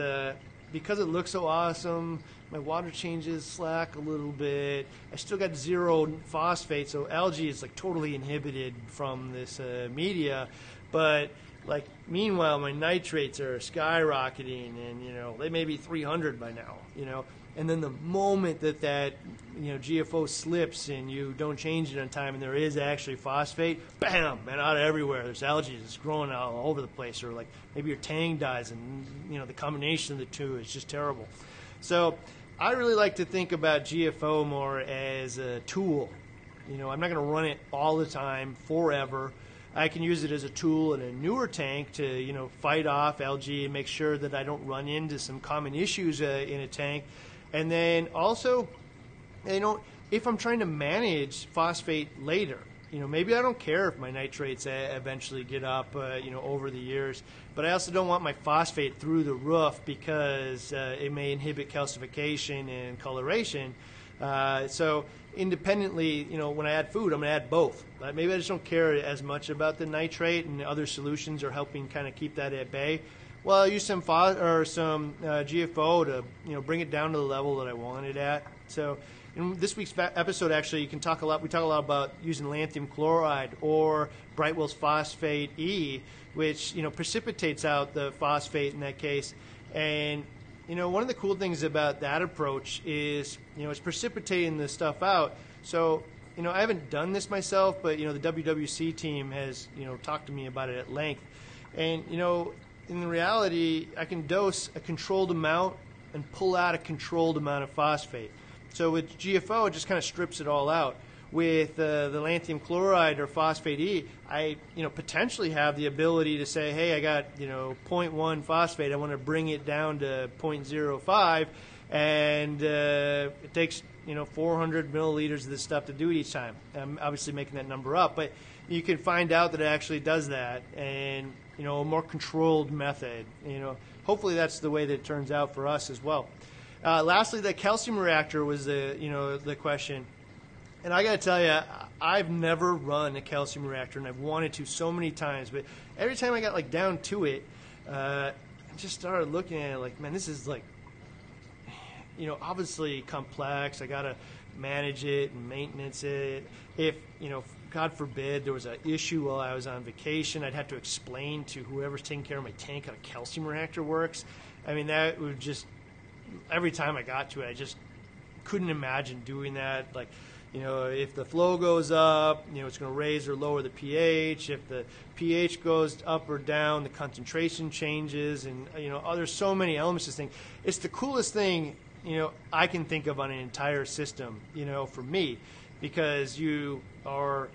S1: because it looks so awesome, my water changes slack a little bit. I still got 0 phosphate, so algae is like totally inhibited from this media. But like meanwhile, my nitrates are skyrocketing, and you know they may be 300 by now. You know, And then the moment that GFO slips and you don't change it on time and there is actually phosphate, bam, and out everywhere. There's algae that's growing all over the place, or like maybe your tang dies, and the combination of the two is just terrible. So I really like to think about GFO more as a tool. I'm not going to run it all the time forever. I can use it as a tool in a newer tank to fight off algae and make sure that I don't run into some common issues in a tank. And then also, if I'm trying to manage phosphate later, maybe I don't care if my nitrates eventually get up, over the years, but I also don't want my phosphate through the roof because it may inhibit calcification and coloration. So independently, when I add food, I'm going to add both. Maybe I just don't care as much about the nitrate, and other solutions are helping kind of keep that at bay. Well, I'll use some GFO to bring it down to the level that I want it at. So in this week's episode, actually, we talk a lot about using lanthanum chloride or Brightwell's Phosphate E, which precipitates out the phosphate in that case. And one of the cool things about that approach is it's precipitating the stuff out. So I haven't done this myself, but the WWC team has talked to me about it at length. And in reality, I can dose a controlled amount and pull out a controlled amount of phosphate. So with GFO, it just kind of strips it all out. With the lanthanum chloride or phosphate E, I potentially have the ability to say, hey, I got 0.1 phosphate. I want to bring it down to 0.05, and it takes 400 milliliters of this stuff to do it each time. I'm obviously making that number up, but you can find out that it actually does that, and a more controlled method. Hopefully that's the way that it turns out for us as well. Lastly, the calcium reactor was the question. And I got to tell you, I've never run a calcium reactor, and I've wanted to so many times. But every time I got down to it, I just started looking at it like, man, this is obviously complex. I got to manage it and maintenance it. If God forbid there was an issue while I was on vacation, I'd have to explain to whoever's taking care of my tank how a calcium reactor works. I mean, that would just, every time I got to it, I just couldn't imagine doing that. If the flow goes up, it's going to raise or lower the pH. If the pH goes up or down, the concentration changes. And, there's so many elements to this thing. It's the coolest thing, I can think of on an entire system, for me, because you are,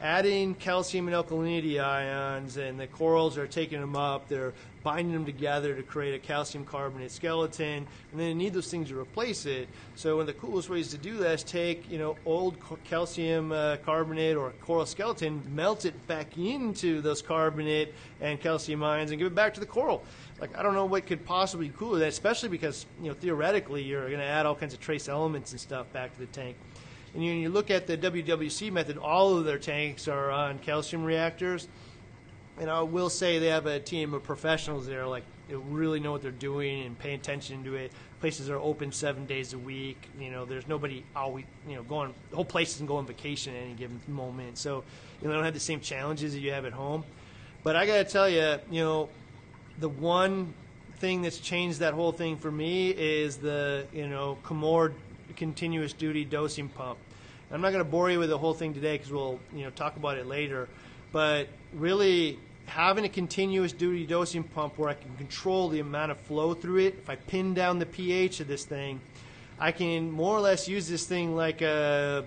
S1: adding calcium and alkalinity ions, and the corals are taking them up. They're binding them together to create a calcium carbonate skeleton, and then you need those things to replace it. So one of the coolest ways to do that is take, old calcium carbonate or coral skeleton, melt it back into those carbonate and calcium ions, and give it back to the coral. I don't know what could possibly be cooler than that, especially because, theoretically, you're going to add all kinds of trace elements and stuff back to the tank. And you look at the WWC method, all of their tanks are on calcium reactors. And I will say they have a team of professionals there, they really know what they're doing and pay attention to it. Places are open 7 days a week. There's nobody always, going, the whole place doesn't go on vacation at any given moment. So, they don't have the same challenges that you have at home. But I got to tell you, the one thing that's changed that whole thing for me is the, Chemours continuous duty dosing pump. I'm not going to bore you with the whole thing today because we'll talk about it later, but really having a continuous duty dosing pump where I can control the amount of flow through it. If I pin down the pH of this thing, I can more or less use this thing like a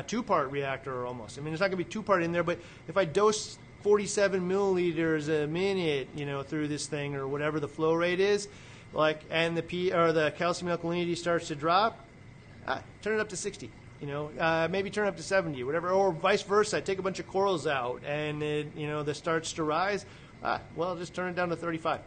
S1: two-part reactor almost. I mean, it's not going to be two-part in there, but if I dose 47 milliliters a minute through this thing, or whatever the flow rate is, and the calcium alkalinity starts to drop, turn it up to 60. Maybe turn it up to 70, whatever, or vice versa. I take a bunch of corals out, and it, that starts to rise. Just turn it down to 35.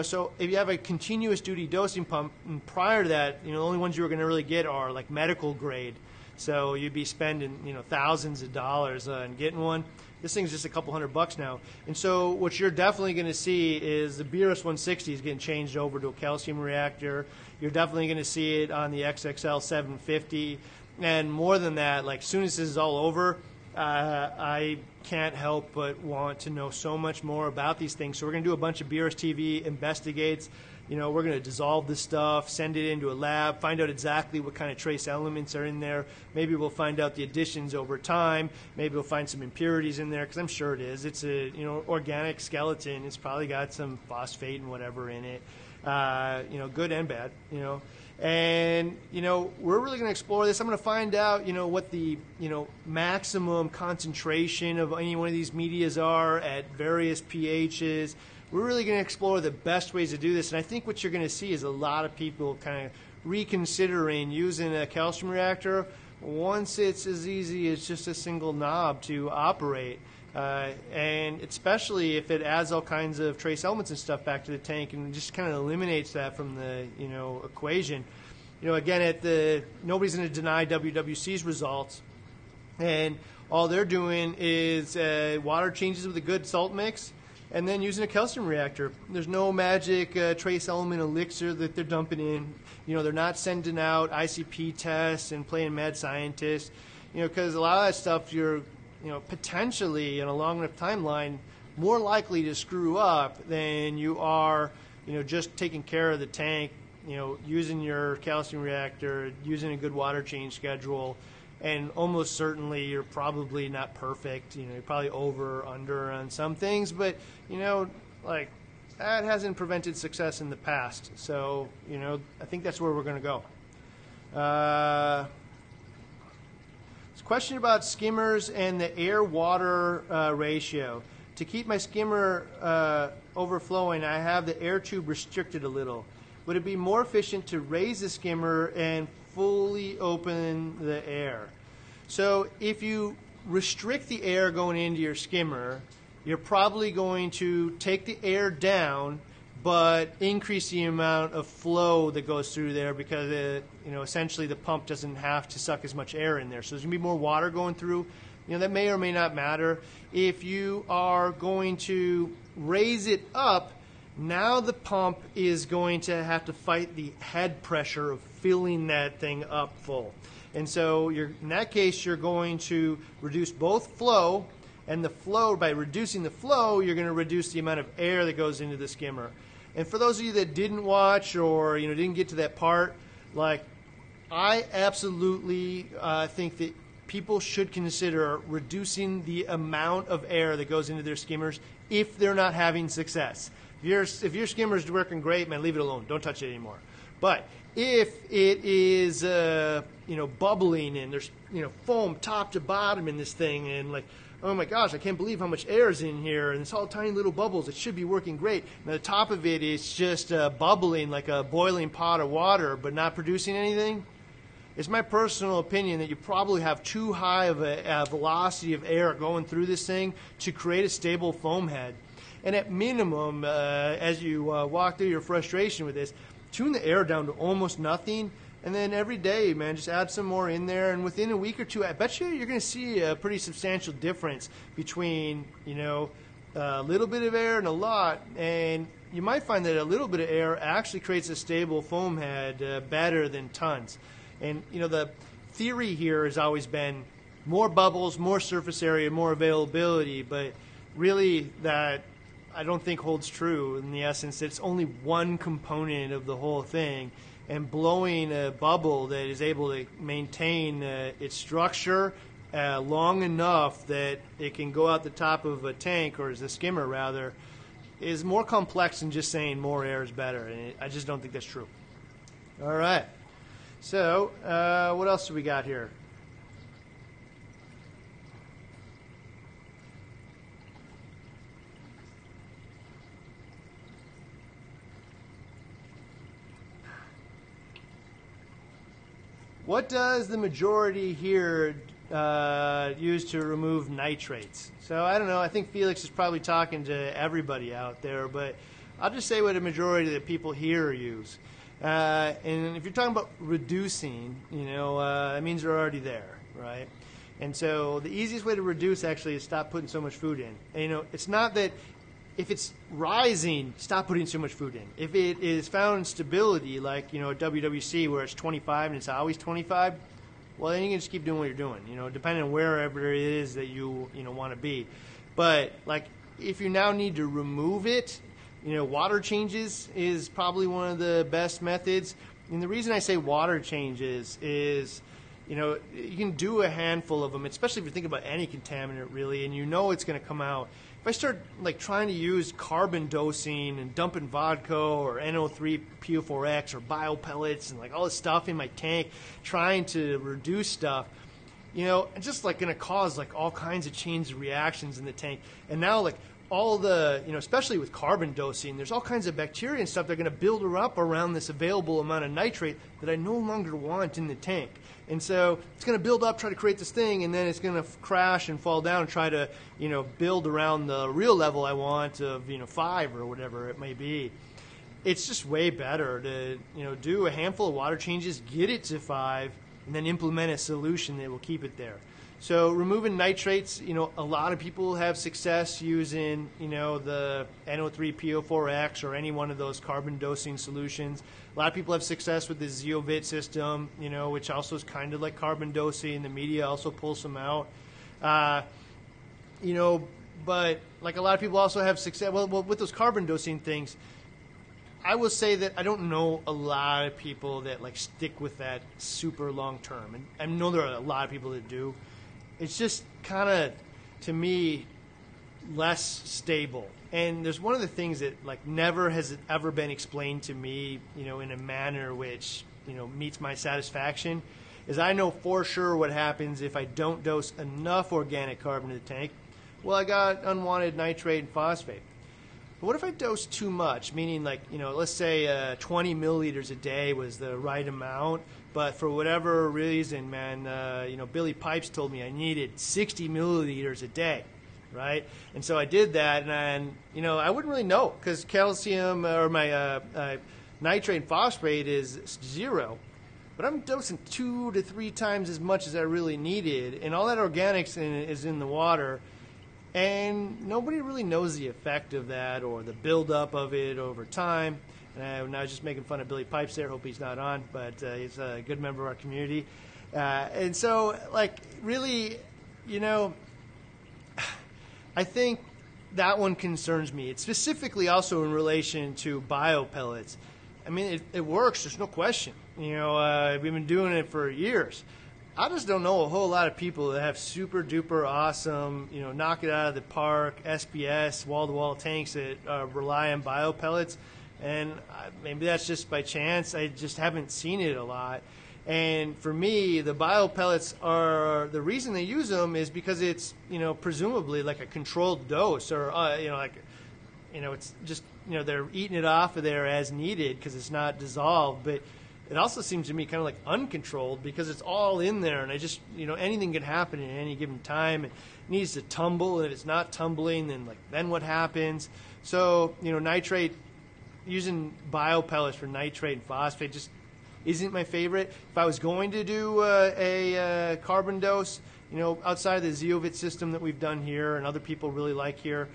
S1: So if you have a continuous duty dosing pump, and prior to that, the only ones you were going to really get are medical grade. So you'd be spending thousands of dollars on getting one. This thing's just a couple $100 now. And so what you're definitely going to see is the BRS-160 is getting changed over to a calcium reactor. You're definitely going to see it on the XXL 750. And more than that, as soon as this is all over, I can't help but want to know so much more about these things. So we're going to do a bunch of BRS TV investigates we're going to dissolve this stuff, send it into a lab, find out exactly what kind of trace elements are in there. Maybe we'll find out the additions over time. Maybe we'll find some impurities in there, because I'm sure it is. It's a organic skeleton. It's probably got some phosphate and whatever in it, good and bad. And we're really going to explore this. I'm going to find out what the maximum concentration of any one of these medias are at various pHs. We're really going to explore the best ways to do this, and I think what you're going to see is a lot of people kind of reconsidering using a calcium reactor once it's as easy as just a single knob to operate, and especially if it adds all kinds of trace elements and stuff back to the tank and just kind of eliminates that from the equation. Again, nobody's going to deny WWC's results, and all they're doing is water changes with a good salt mix, and then using a calcium reactor. There's no magic trace element elixir that they're dumping in. They're not sending out ICP tests and playing mad scientist, because a lot of that stuff you're, potentially in a long enough timeline more likely to screw up than you are, just taking care of the tank, using your calcium reactor, using a good water change schedule. And almost certainly you're probably not perfect. You're probably over or under on some things, but like that hasn't prevented success in the past. So I think that's where we're going to go. It's a question about skimmers and the air-water ratio. To keep my skimmer overflowing, I have the air tube restricted a little. Would it be more efficient to raise the skimmer and fully open the air? So if you restrict the air going into your skimmer, you're probably going to take the air down but increase the amount of flow that goes through there, because essentially the pump doesn't have to suck as much air in there. So there's going to be more water going through. That may or may not matter. If you are going to raise it up, now the pump is going to have to fight the head pressure of filling that thing up full. And so in that case, you're going to reduce both flow, and the flow, by reducing the flow, you're going to reduce the amount of air that goes into the skimmer. And for those of you that didn't watch or didn't get to that part, I absolutely think that people should consider reducing the amount of air that goes into their skimmers if they're not having success. If your skimmer is working great, man, leave it alone. Don't touch it anymore. But if it is bubbling and there's foam top to bottom in this thing, and oh my gosh, I can't believe how much air is in here, and it's all tiny little bubbles, it should be working great. And the top of it is just bubbling like a boiling pot of water but not producing anything. It's my personal opinion that you probably have too high of a velocity of air going through this thing to create a stable foam head. And at minimum, as you walk through your frustration with this, tune the air down to almost nothing, and then every day, man, just add some more in there, and within a week or two, I bet you're going to see a pretty substantial difference between, a little bit of air and a lot, and you might find that a little bit of air actually creates a stable foam head better than tons. And, the theory here has always been more bubbles, more surface area, more availability, but really that I don't think holds true in the essence that it's only one component of the whole thing, and blowing a bubble that is able to maintain its structure long enough that it can go out the top of a tank, or as a skimmer rather, is more complex than just saying more air is better, and I just don't think that's true. All right, so what else do we got here? What does the majority here use to remove nitrates? So I don't know. I think Felix is probably talking to everybody out there, but I'll just say what a majority of the people here use. And if you're talking about reducing, that means they're already there, right? And so the easiest way to reduce actually is stop putting so much food in. And, it's not that if it's rising, stop putting so much food in. If it is found in stability, like, at WWC where it's 25 and it's always 25, well, then you can just keep doing what you're doing, depending on wherever it is that you want to be. But, if you now need to remove it, water changes is probably one of the best methods. And the reason I say water changes is, you can do a handful of them, especially if you think about any contaminant really, and it's going to come out. If I start trying to use carbon dosing and dumping vodka or NO3 PO4X or biopellets and all this stuff in my tank, trying to reduce stuff, it's just going to cause all kinds of chains of reactions in the tank. And now all the, especially with carbon dosing, there's all kinds of bacteria and stuff that are going to build up around this available amount of nitrate that I no longer want in the tank. And so it's going to build up, try to create this thing, and then it's going to crash and fall down and try to, build around the real level I want of, 5 or whatever it may be. It's just way better to, do a handful of water changes, get it to 5, and then implement a solution that will keep it there. So removing nitrates, a lot of people have success using, the NO3 PO4X or any one of those carbon dosing solutions. A lot of people have success with the Zeovit system, which also is kind of like carbon dosing. The media also pulls some out. But a lot of people also have success, well, with those carbon dosing things, I will say that I don't know a lot of people that stick with that super long term. And I know there are a lot of people that do. It's just kind of, to me, less stable. And there's one of the things that never has ever been explained to me, in a manner which, meets my satisfaction, is I know for sure what happens if I don't dose enough organic carbon to the tank. Well, I got unwanted nitrate and phosphate. But what if I dose too much? Meaning let's say 20 milliliters a day was the right amount, but for whatever reason, man, Billy Pipes told me I needed 60 milliliters a day, right? And so I did that, and I wouldn't really know because calcium or my nitrate and phosphate is 0. But I'm dosing 2 to 3 times as much as I really needed, and all that organics is in the water. And nobody really knows the effect of that or the buildup of it over time. And I was just making fun of Billy Pipes there. Hope he's not on, but he's a good member of our community. And so, really, I think that one concerns me. It's specifically also in relation to biopellets. I mean, it works. There's no question. We've been doing it for years. I just don't know a whole lot of people that have super duper awesome, knock it out of the park, SBS, wall-to-wall tanks that rely on biopellets. And maybe that's just by chance. I just haven't seen it a lot. And for me, the biopellets are, the reason they use them is because it's, presumably a controlled dose or, it's just, they're eating it off of there as needed because it's not dissolved. But it also seems to me kind of uncontrolled because it's all in there, and I just, anything can happen at any given time. It needs to tumble, and if it's not tumbling, then what happens? So, nitrate, using biopellets for nitrate and phosphate just isn't my favorite. If I was going to do a carbon dose, outside of the Zeovit system that we've done here and other people really like here,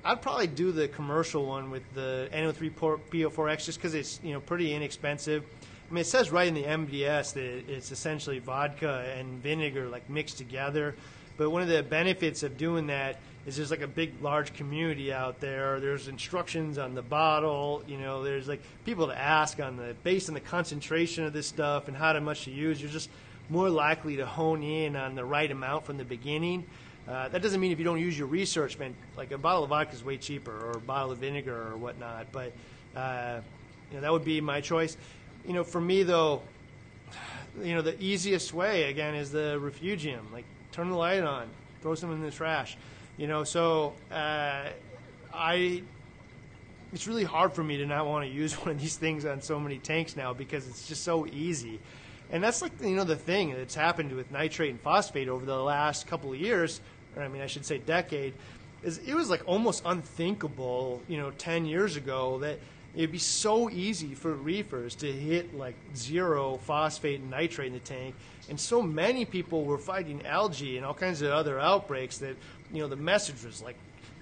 S1: I'd probably do the commercial one with the NO3 PO4X just because it's, pretty inexpensive. I mean, it says right in the MDS that it's essentially vodka and vinegar mixed together. But one of the benefits of doing that is there's a big, large community out there. There's instructions on the bottle. There's people to ask based on the concentration of this stuff and how much to use. You're just more likely to hone in on the right amount from the beginning. That doesn't mean if you don't use your research, man, a bottle of vodka is way cheaper or a bottle of vinegar or whatnot. But that would be my choice. For me, though, the easiest way, again, is the refugium. Turn the light on, throw some in the trash. So it's really hard for me to not want to use one of these things on so many tanks now because it's just so easy. And that's the thing that's happened with nitrate and phosphate over the last couple of years, or I should say decade, is it was almost unthinkable, 10 years ago that it'd be so easy for reefers to hit 0 phosphate and nitrate in the tank. And so many people were fighting algae and all kinds of other outbreaks that, the message was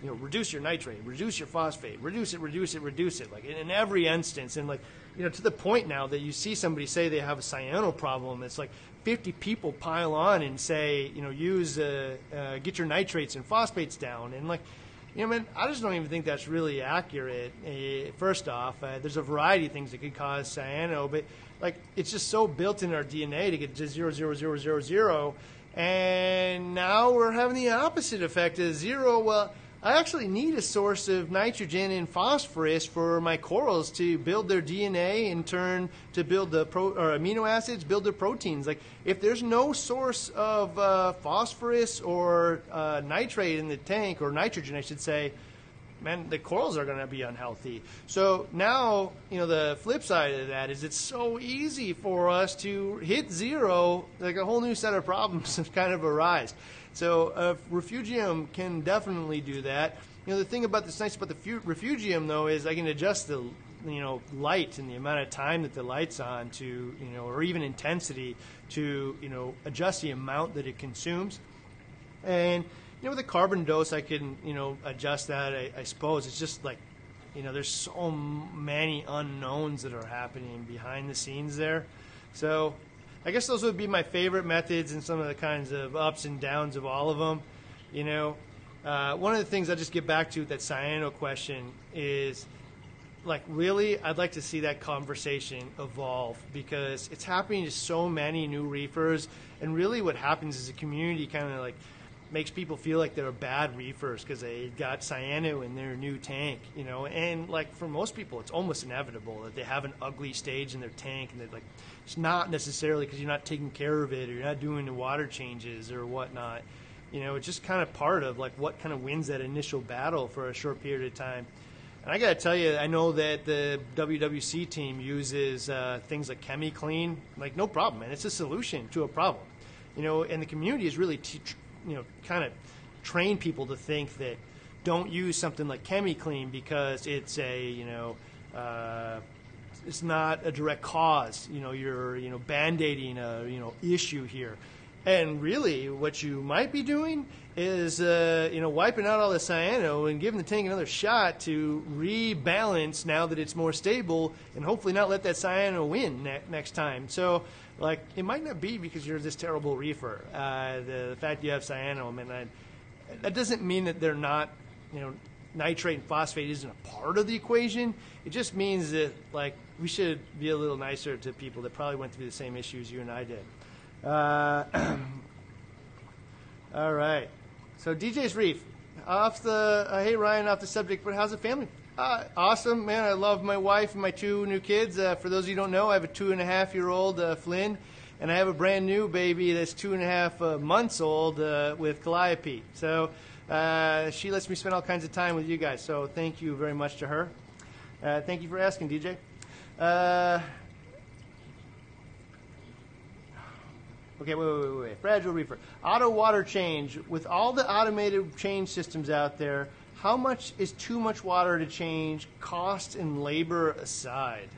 S1: reduce your nitrate, reduce your phosphate, reduce it, in every instance. And to the point now that you see somebody say they have a cyano problem, it's 50 people pile on and say, get your nitrates and phosphates down. And Man, I just don't even think that's really accurate. First off, there's a variety of things that could cause cyano, but like it's just so built in our DNA to get to 0, and now we're having the opposite effect of 0. Well, I actually need a source of nitrogen and phosphorus for my corals to build their DNA in turn to build the amino acids, build their proteins. Like if there's no source of phosphorus or nitrate in the tank, or nitrogen I should say, man, the corals are going to be unhealthy. So now, the flip side of that is it's so easy for us to hit 0, like a whole new set of problems have kind of arise. So refugium can definitely do that. The thing about this nice about the refugium though is I can adjust the light and the amount of time that the light's on to or even intensity to adjust the amount that it consumes. And with the carbon dose I can adjust that. I suppose it's just like there's so many unknowns that are happening behind the scenes there. So I guess those would be my favorite methods and some of the kinds of ups and downs of all of them. One of the things I'll just get back to with that cyano question is, like, really, I'd like to see that conversation evolve because it's happening to so many new reefers. And really what happens is the community kind of like makes people feel like they're bad reefers because they got cyano in their new tank, and like for most people it's almost inevitable that they have an ugly stage in their tank, and they're like, it's not necessarily because you're not taking care of it or you're not doing the water changes or whatnot. It's just kind of part of like what kind of wins that initial battle for a short period of time. And I gotta tell you, I know that the WWC team uses things like ChemiClean, like no problem, and it's a solution to a problem. And the community is really kind of train people to think that don't use something like ChemiClean because it's it's not a direct cause. You're band-aiding a issue here. And really, what you might be doing is wiping out all the cyano and giving the tank another shot to rebalance now that it's more stable, and hopefully not let that cyano win next time. So, like, it might not be because you're this terrible reefer. The fact you have cyano, that doesn't mean that they're not, nitrate and phosphate isn't a part of the equation. It just means that, like, we should be a little nicer to people that probably went through the same issues you and I did. All right. So DJ's Reef. Hey Ryan, off the subject, but how's the family? Awesome, man. I love my wife and my 2 new kids. For those of you who don't know, I have a 2.5-year-old, Flynn, and I have a brand new baby that's 2.5 months old with Calliope. So she lets me spend all kinds of time with you guys. So thank you very much to her. Thank you for asking, DJ. Okay, wait. Fragile reefer. Auto water change. With all the automated change systems out there, how much is too much water to change, cost and labor aside?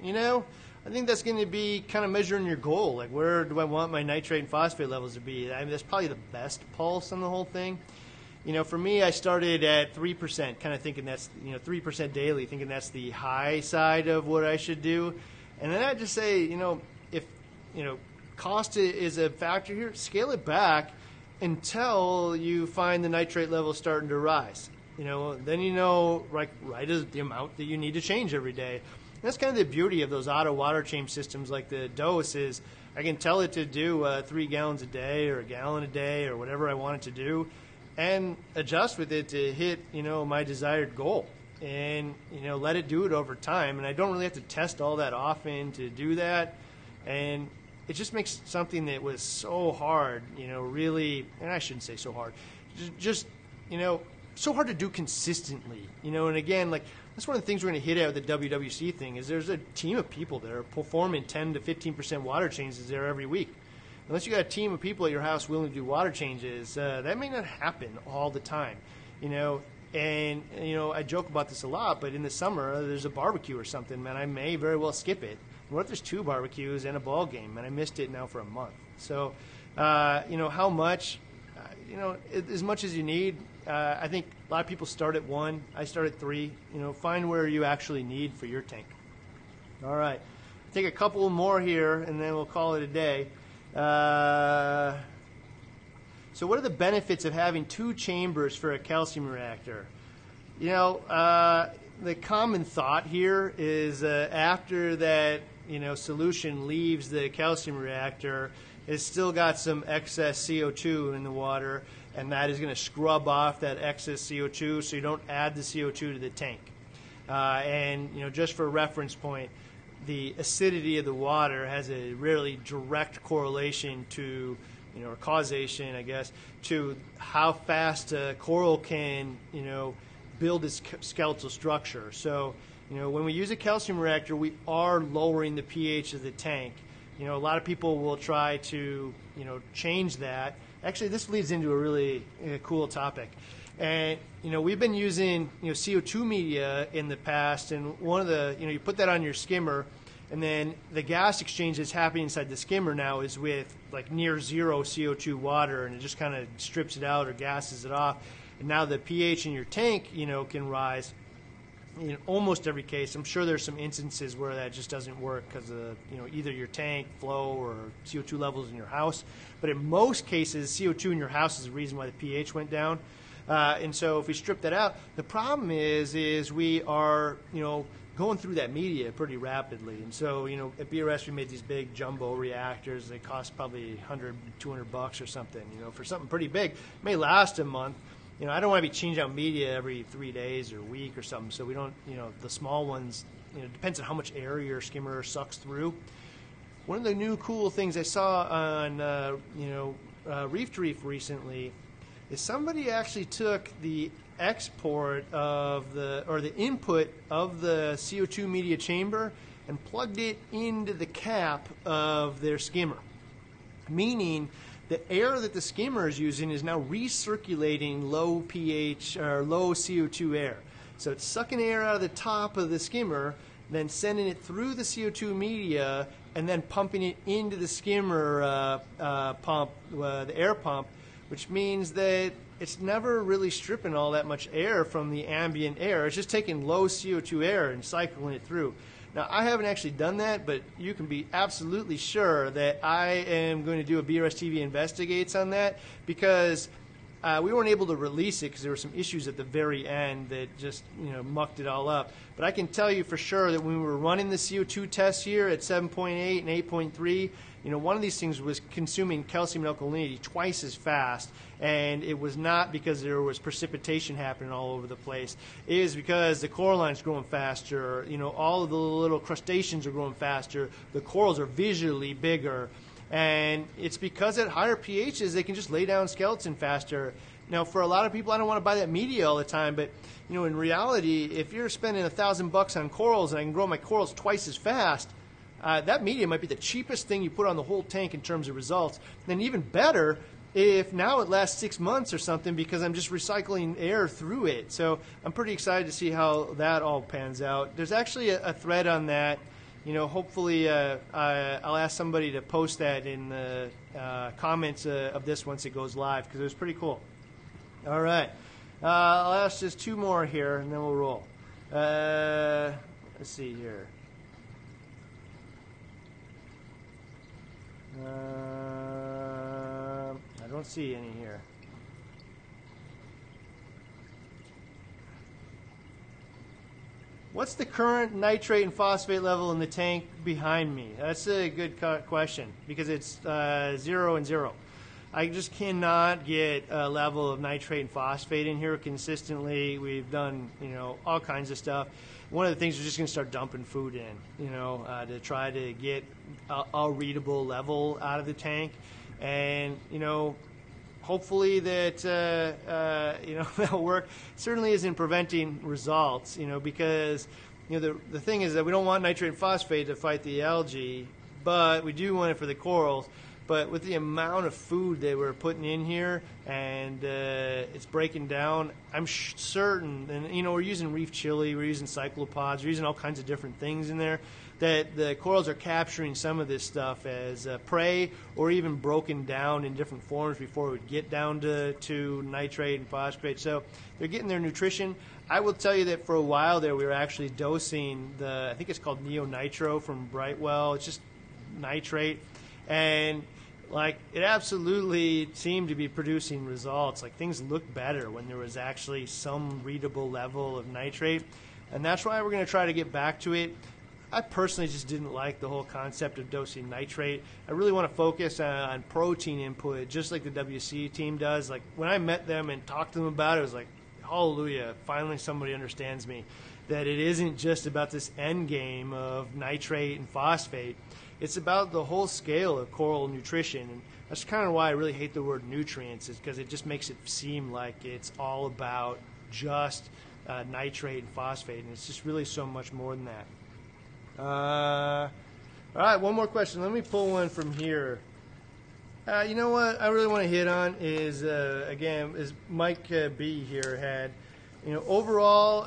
S1: I think that's going to be kind of measuring your goal. Like, where do I want my nitrate and phosphate levels to be? That's probably the best pulse on the whole thing. For me, I started at 3%, kind of thinking that's, 3% daily, thinking that's the high side of what I should do. And then I just say, if, cost is a factor here, scale it back until you find the nitrate level starting to rise. Then right is the amount that you need to change every day. And that's kind of the beauty of those auto water change systems like the dose is I can tell it to do 3 gallons a day or a gallon a day or whatever I want it to do and adjust with it to hit, my desired goal and, let it do it over time. And I don't really have to test all that often to do that. And it just makes something that was so hard, really, and I shouldn't say so hard, just so hard to do consistently, and again, like, that's one of the things we're going to hit at with the WWC thing is there's a team of people that are performing 10 to 15% water changes there every week. Unless you got a team of people at your house willing to do water changes, that may not happen all the time, and, I joke about this a lot, but in the summer, there's a barbecue or something, man, I may very well skip it. What if there's 2 barbecues and a ball game, and I missed it now for a month? So, how much? As much as you need. I think a lot of people start at 1. I start at 3. Find where you actually need for your tank. All right. Take a couple more here, and then we'll call it a day. So what are the benefits of having 2 chambers for a calcium reactor? You know, the common thought here is after that, you know, solution leaves the calcium reactor, it's still got some excess CO2 in the water, and that is going to scrub off that excess CO2 so you don't add the CO2 to the tank. And, you know, just for a reference point, the acidity of the water has a really direct correlation to, you know, or causation, I guess, to how fast a coral can, you know, build its skeletal structure. So, you know, when we use a calcium reactor, we are lowering the pH of the tank. You know, a lot of people will try to, you know, change that. Actually, this leads into a really cool topic. And, you know, we've been using, you know, CO2 media in the past, and one of the, you know, you put that on your skimmer, and then the gas exchange that's happening inside the skimmer now is with like near zero CO2 water, and it just kind of strips it out or gases it off. And now the pH in your tank, you know, can rise. In almost every case, I'm sure there's some instances where that just doesn't work because of, you know, either your tank flow or CO2 levels in your house. But in most cases, CO2 in your house is the reason why the pH went down. And so if we strip that out, the problem is we are, you know, going through that media pretty rapidly. And so, you know, at BRS we made these big jumbo reactors. They cost probably $100, $200 or something, you know, for something pretty big. It may last a month. You know, I don't want to be changing out media every 3 days or a week or something, so we don't, you know, the small ones, you know, it depends on how much air your skimmer sucks through. One of the new cool things I saw on, you know, Reef to Reef recently is somebody actually took the export of the, or the input of the CO2 media chamber and plugged it into the cap of their skimmer, meaning the air that the skimmer is using is now recirculating low pH or low CO2 air. So it's sucking air out of the top of the skimmer, then sending it through the CO2 media, and then pumping it into the skimmer pump, the air pump, which means that it's never really stripping all that much air from the ambient air. It's just taking low CO2 air and cycling it through. Now, I haven't actually done that, but you can be absolutely sure that I am going to do a BRS TV Investigates on that, because we weren't able to release it because there were some issues at the very end that just, you know, mucked it all up. But I can tell you for sure that when we were running the CO2 tests here at 7.8 and 8.3, you know, one of these things was consuming calcium and alkalinity twice as fast, and it was not because there was precipitation happening all over the place. It is because the coralline's growing faster, you know, all of the little crustaceans are growing faster, the corals are visually bigger, and it's because at higher pHs they can just lay down skeleton faster. Now, for a lot of people, I don't want to buy that media all the time, but, you know, in reality, if you're spending $1,000 on corals and I can grow my corals twice as fast, that media might be the cheapest thing you put on the whole tank in terms of results. And even better if now it lasts 6 months or something because I'm just recycling air through it. So I'm pretty excited to see how that all pans out. There's actually a thread on that. You know, hopefully I'll ask somebody to post that in the comments of this once it goes live, because it was pretty cool. All right. I'll ask just 2 more here, and then we'll roll. Let's see here. I don't see any here. What's the current nitrate and phosphate level in the tank behind me? That's a good question, because it's 0 and 0. I just cannot get a level of nitrate and phosphate in here consistently. We've done, you know, all kinds of stuff. One of the things, we're just going to start dumping food in, you know, to try to get a readable level out of the tank. And, you know, hopefully that, you know, that'll work. It certainly isn't preventing results, you know, because, you know, the thing is that we don't want nitrate and phosphate to fight the algae, but we do want it for the corals. But with the amount of food that we're putting in here, and it's breaking down, I'm certain, and, you know, we're using reef chili, we're using cyclopods, we're using all kinds of different things in there, that the corals are capturing some of this stuff as prey, or even broken down in different forms before it would get down to nitrate and phosphate. So they're getting their nutrition. I will tell you that for a while there we were actually dosing I think it's called Neo Nitro from Brightwell. It's just nitrate. And like it absolutely seemed to be producing results. Like things looked better when there was actually some readable level of nitrate, and that's why we're going to try to get back to it. I personally just didn't like the whole concept of dosing nitrate. I really want to focus on protein input, just like the WC team does. Like when I met them and talked to them about it, it was like, hallelujah, finally somebody understands me. That it isn't just about this end game of nitrate and phosphate. It's about the whole scale of coral nutrition. And that's kind of why I really hate the word nutrients, is because it just makes it seem like it's all about just nitrate and phosphate. And it's just really so much more than that. All right, one more question. Let me pull one from here. You know what I really want to hit on is, again, is Mike B here had, you know, overall,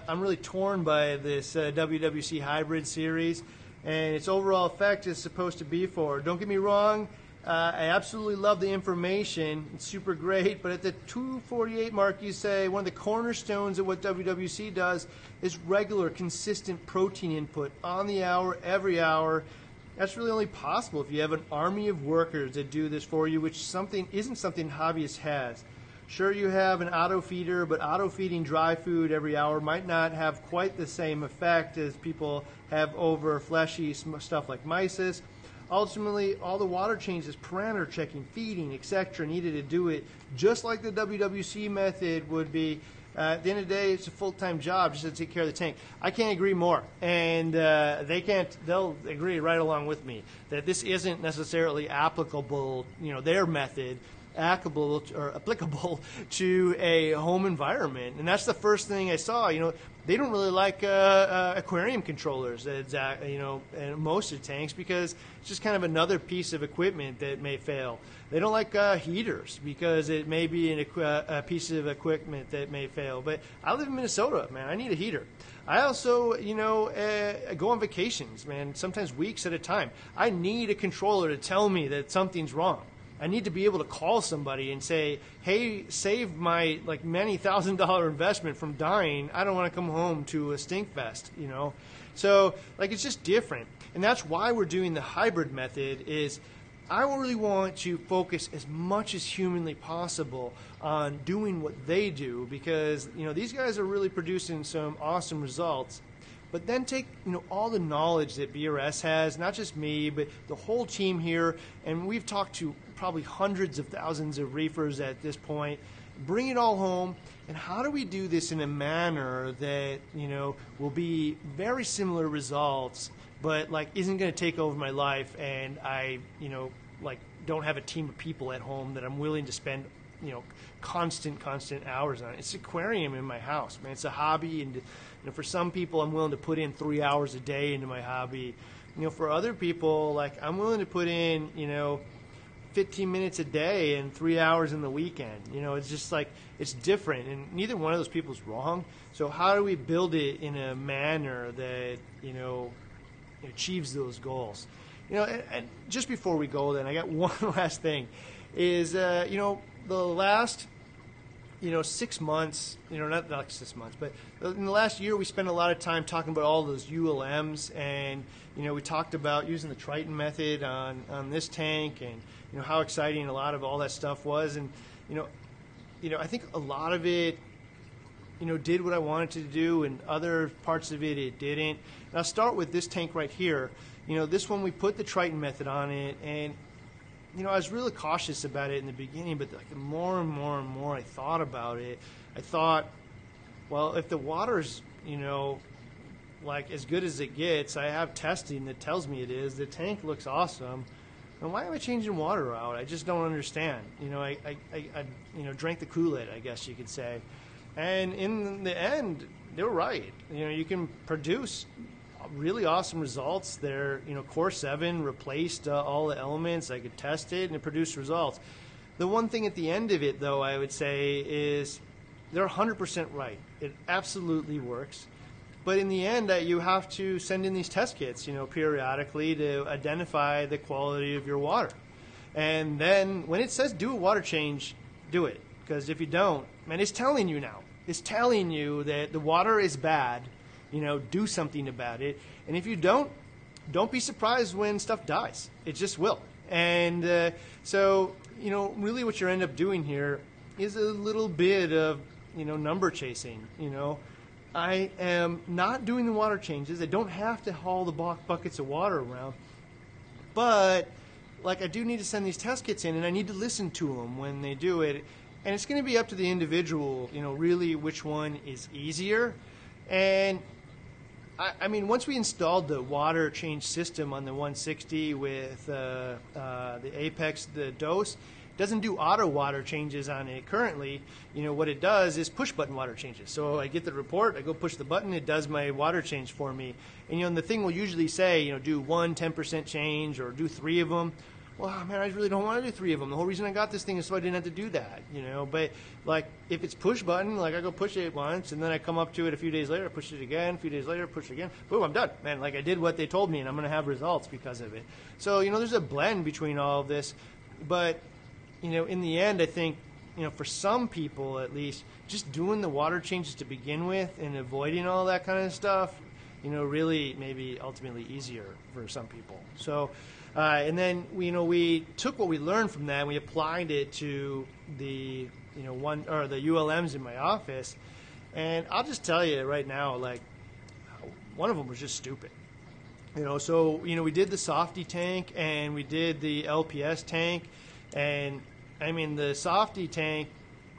S1: I'm really torn by this WWC hybrid series, and its overall effect is supposed to be for. Don't get me wrong, I absolutely love the information. It's super great, but at the 248 mark, you say one of the cornerstones of what WWC does is regular, consistent protein input on the hour, every hour. That's really only possible if you have an army of workers that do this for you, which isn't something hobbyists has. Sure, you have an auto feeder, but auto feeding dry food every hour might not have quite the same effect as people have over fleshy stuff like mysis. Ultimately, all the water changes, parameter checking, feeding, etc. needed to do it just like the WWC method would be. At the end of the day, it's a full-time job just to take care of the tank. I can't agree more, and they'll agree right along with me that this isn't necessarily applicable, you know, their method, applicable to a home environment. And that's the first thing I saw. You know, they don't really like aquarium controllers, you know, in most of the tanks, because it's just kind of another piece of equipment that may fail. They don't like heaters because it may be a piece of equipment that may fail. But I live in Minnesota, man. I need a heater. I also, you know, go on vacations, man, sometimes weeks at a time. I need a controller to tell me that something's wrong. I need to be able to call somebody and say, hey, save my like many $1,000 investment from dying. I don't want to come home to a stink fest, you know. So like it's just different. And that's why we're doing the hybrid method. Is I really want to focus as much as humanly possible on doing what they do, because, you know, these guys are really producing some awesome results. But then take, you know, all the knowledge that BRS has, not just me, but the whole team here, and we've talked to probably hundreds of thousands of reefers at this point, bring it all home, and how do we do this in a manner that, you know, will be very similar results, but like isn't going to take over my life, and I, you know, like don't have a team of people at home that I'm willing to spend, you know, constant hours on it. It's an aquarium in my house, man. It's a hobby, and you know, for some people, I'm willing to put in 3 hours a day into my hobby. You know, for other people, like I'm willing to put in, you know, 15 minutes a day and 3 hours in the weekend. You know, it's just like it's different, and neither one of those people is wrong. So how do we build it in a manner that, you know, achieves those goals? You know, and just before we go, then I got one last thing. Is you know, the last, you know, 6 months, you know, not like 6 months, but in the last year we spent a lot of time talking about all those ULMs, and, you know, we talked about using the Trident method on this tank, and, you know, how exciting a lot of all that stuff was. And, you know, I think a lot of it, you know, did what I wanted to do, and other parts of it didn't. And I'll start with this tank right here. You know, this one we put the Trident method on it, and, you know, I was really cautious about it in the beginning, but like the more and more I thought about it, I thought, well, if the water's, you know, like as good as it gets, I have testing that tells me it is, the tank looks awesome, and why am I changing water out? I just don't understand. You know, I you know, drank the Kool-Aid, I guess you could say. And in the end, they were right. You know, you can produce really awesome results. They're, you know, Core 7 replaced all the elements. I could test it, and it produced results. The one thing at the end of it, though, I would say is they're 100% right. It absolutely works. But in the end, you have to send in these test kits, you know, periodically to identify the quality of your water. And then when it says do a water change, do it. Because if you don't, man, it's telling you now. It's telling you that the water is bad. You know, do something about it. And if you don't be surprised when stuff dies. It just will. And so, you know, really what you end up doing here is a little bit of, you know, number chasing. You know, I am not doing the water changes. I don't have to haul the buckets of water around, but like I do need to send these test kits in, and I need to listen to them when they do it. And it's going to be up to the individual, you know, really which one is easier. And I mean, once we installed the water change system on the 160 with the Apex, the dose, doesn't do auto water changes on it currently. You know, what it does is push button water changes. So I get the report, I go push the button, it does my water change for me. And, you know, the thing will usually say, you know, do 10% change or do 3 of them. Well, man, I really don't want to do 3 of them. The whole reason I got this thing is so I didn't have to do that, you know. But, like, if it's push button, like, I go push it once, and then I come up to it a few days later, push it again, a few days later, push it again. Boom, I'm done. Man, like, I did what they told me, and I'm going to have results because of it. So, you know, there's a blend between all of this. But, you know, in the end, I think, you know, for some people at least, just doing the water changes to begin with and avoiding all that kind of stuff, you know, really maybe ultimately easier for some people. So, and then we took what we learned from that and we applied it to the the ULMs in my office, and I'll just tell you right now, like, one of them was just stupid. You know, so we did the softy tank and we did the LPS tank, and I mean the softy tank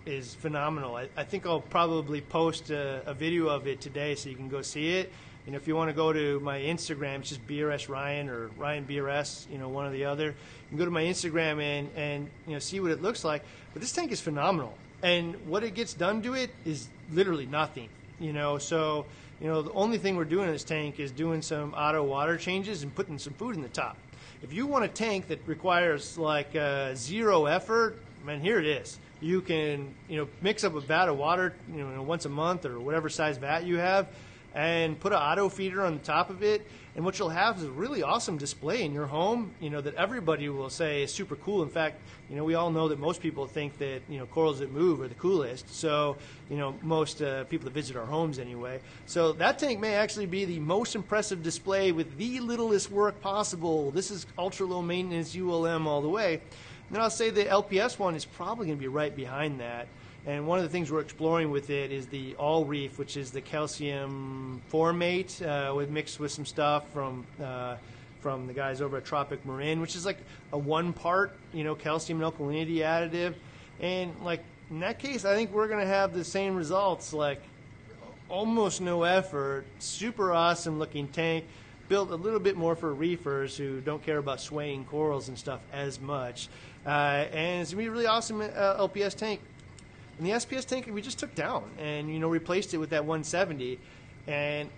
S1: is phenomenal. I think I'll probably post a video of it today so you can go see it. You know, if you want to go to my Instagram, it's just BRS Ryan or Ryan BRS, you know, one or the other. You can go to my Instagram and you know, see what it looks like. But this tank is phenomenal, and what it gets done to it is literally nothing. You know, so you know the only thing we're doing in this tank is doing some auto water changes and putting some food in the top. If you want a tank that requires like 0 effort, man, here it is. You can mix up a vat of water once a month or whatever size vat you have, and put an auto feeder on the top of it, and what you'll have is a really awesome display in your home, that everybody will say is super cool. In fact, we all know that most people think that corals that move are the coolest. So most people that visit our homes anyway. So that tank may actually be the most impressive display with the littlest work possible. This is ultra low maintenance ULM all the way. And then I'll say the LPS one is probably going to be right behind that. And one of the things we're exploring with it is the all reef, which is the calcium formate mixed with some stuff from the guys over at Tropic Marin, which is like a 1-part calcium and alkalinity additive. And like in that case, I think we're going to have the same results, like almost no effort, super awesome looking tank, built a little bit more for reefers who don't care about swaying corals and stuff as much. And it's going to be a really awesome LPS tank. And the SPS tank we just took down and, replaced it with that 170. And,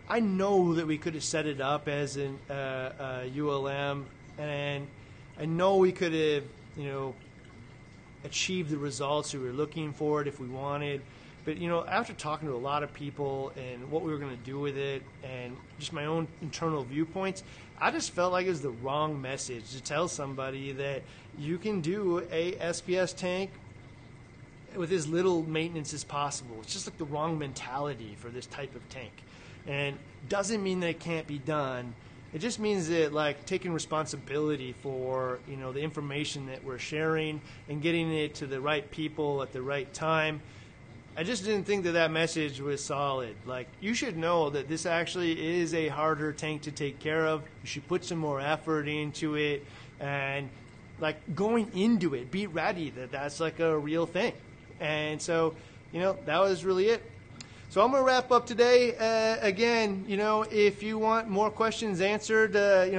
S1: I know that we could have set it up as an ULM, and I know we could have, achieved the results we were looking for it if we wanted. But, after talking to a lot of people and what we were going to do with it and just my own internal viewpoints, I just felt like it was the wrong message to tell somebody that you can do a SPS tank with as little maintenance as possible. It's just like the wrong mentality for this type of tank. And doesn't mean that it can't be done. It just means that, like, taking responsibility for, the information that we're sharing and getting it to the right people at the right time. I just didn't think that message was solid. Like, you should know that this actually is a harder tank to take care of. You should put some more effort into it, and like going into it, be ready that that's like a real thing. And so, that was really it. So I'm going to wrap up today. Again, if you want more questions answered,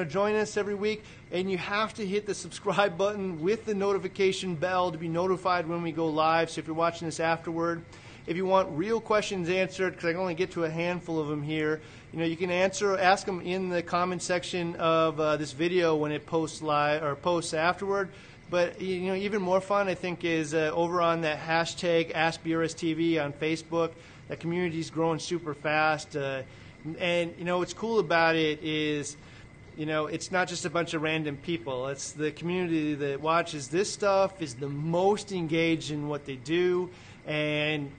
S1: join us every week. And you have to hit the subscribe button with the notification bell to be notified when we go live. So if you're watching this afterward, if you want real questions answered, because I can only get to a handful of them here, you can ask them in the comment section of this video when it posts live or posts afterward. But even more fun, I think, is over on that hashtag AskBRSTV on Facebook. That community is growing super fast, and what's cool about it is, it's not just a bunch of random people. It's the community that watches this stuff is the most engaged in what they do, and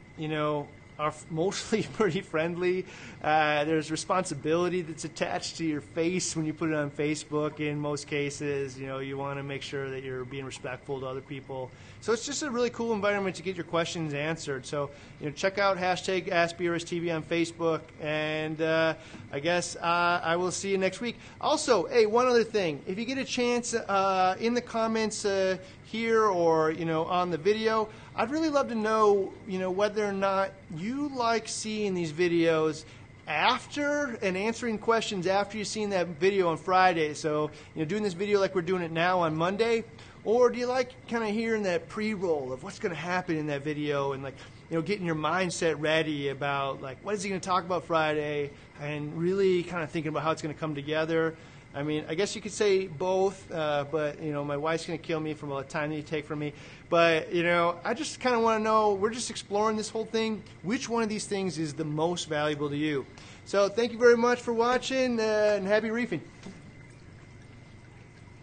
S1: are mostly pretty friendly. There's responsibility that's attached to your face when you put it on Facebook. In most cases, you know, you want to make sure that you're being respectful to other people. So it's just a really cool environment to get your questions answered. So, you know, check out hashtag AskBRSTV on Facebook, and I guess I will see you next week. Also, hey, one other thing. If you get a chance in the comments here or, you know, on the video, I'd really love to know, you know, whether or not you like seeing these videos after and answering questions after you've seen that video on Friday. So, you know, doing this video like we're doing it now on Monday, or do you like kind of hearing that pre-roll of what's going to happen in that video and, like, you know, getting your mindset ready about, like, what is he going to talk about Friday, and really kind of thinking about how it's going to come together? I mean, I guess you could say both, but, you know, my wife's going to kill me from all the time that you take from me. But, you know, I just kind of want to know, we're just exploring this whole thing, which one of these things is the most valuable to you. So thank you very much for watching, and happy reefing.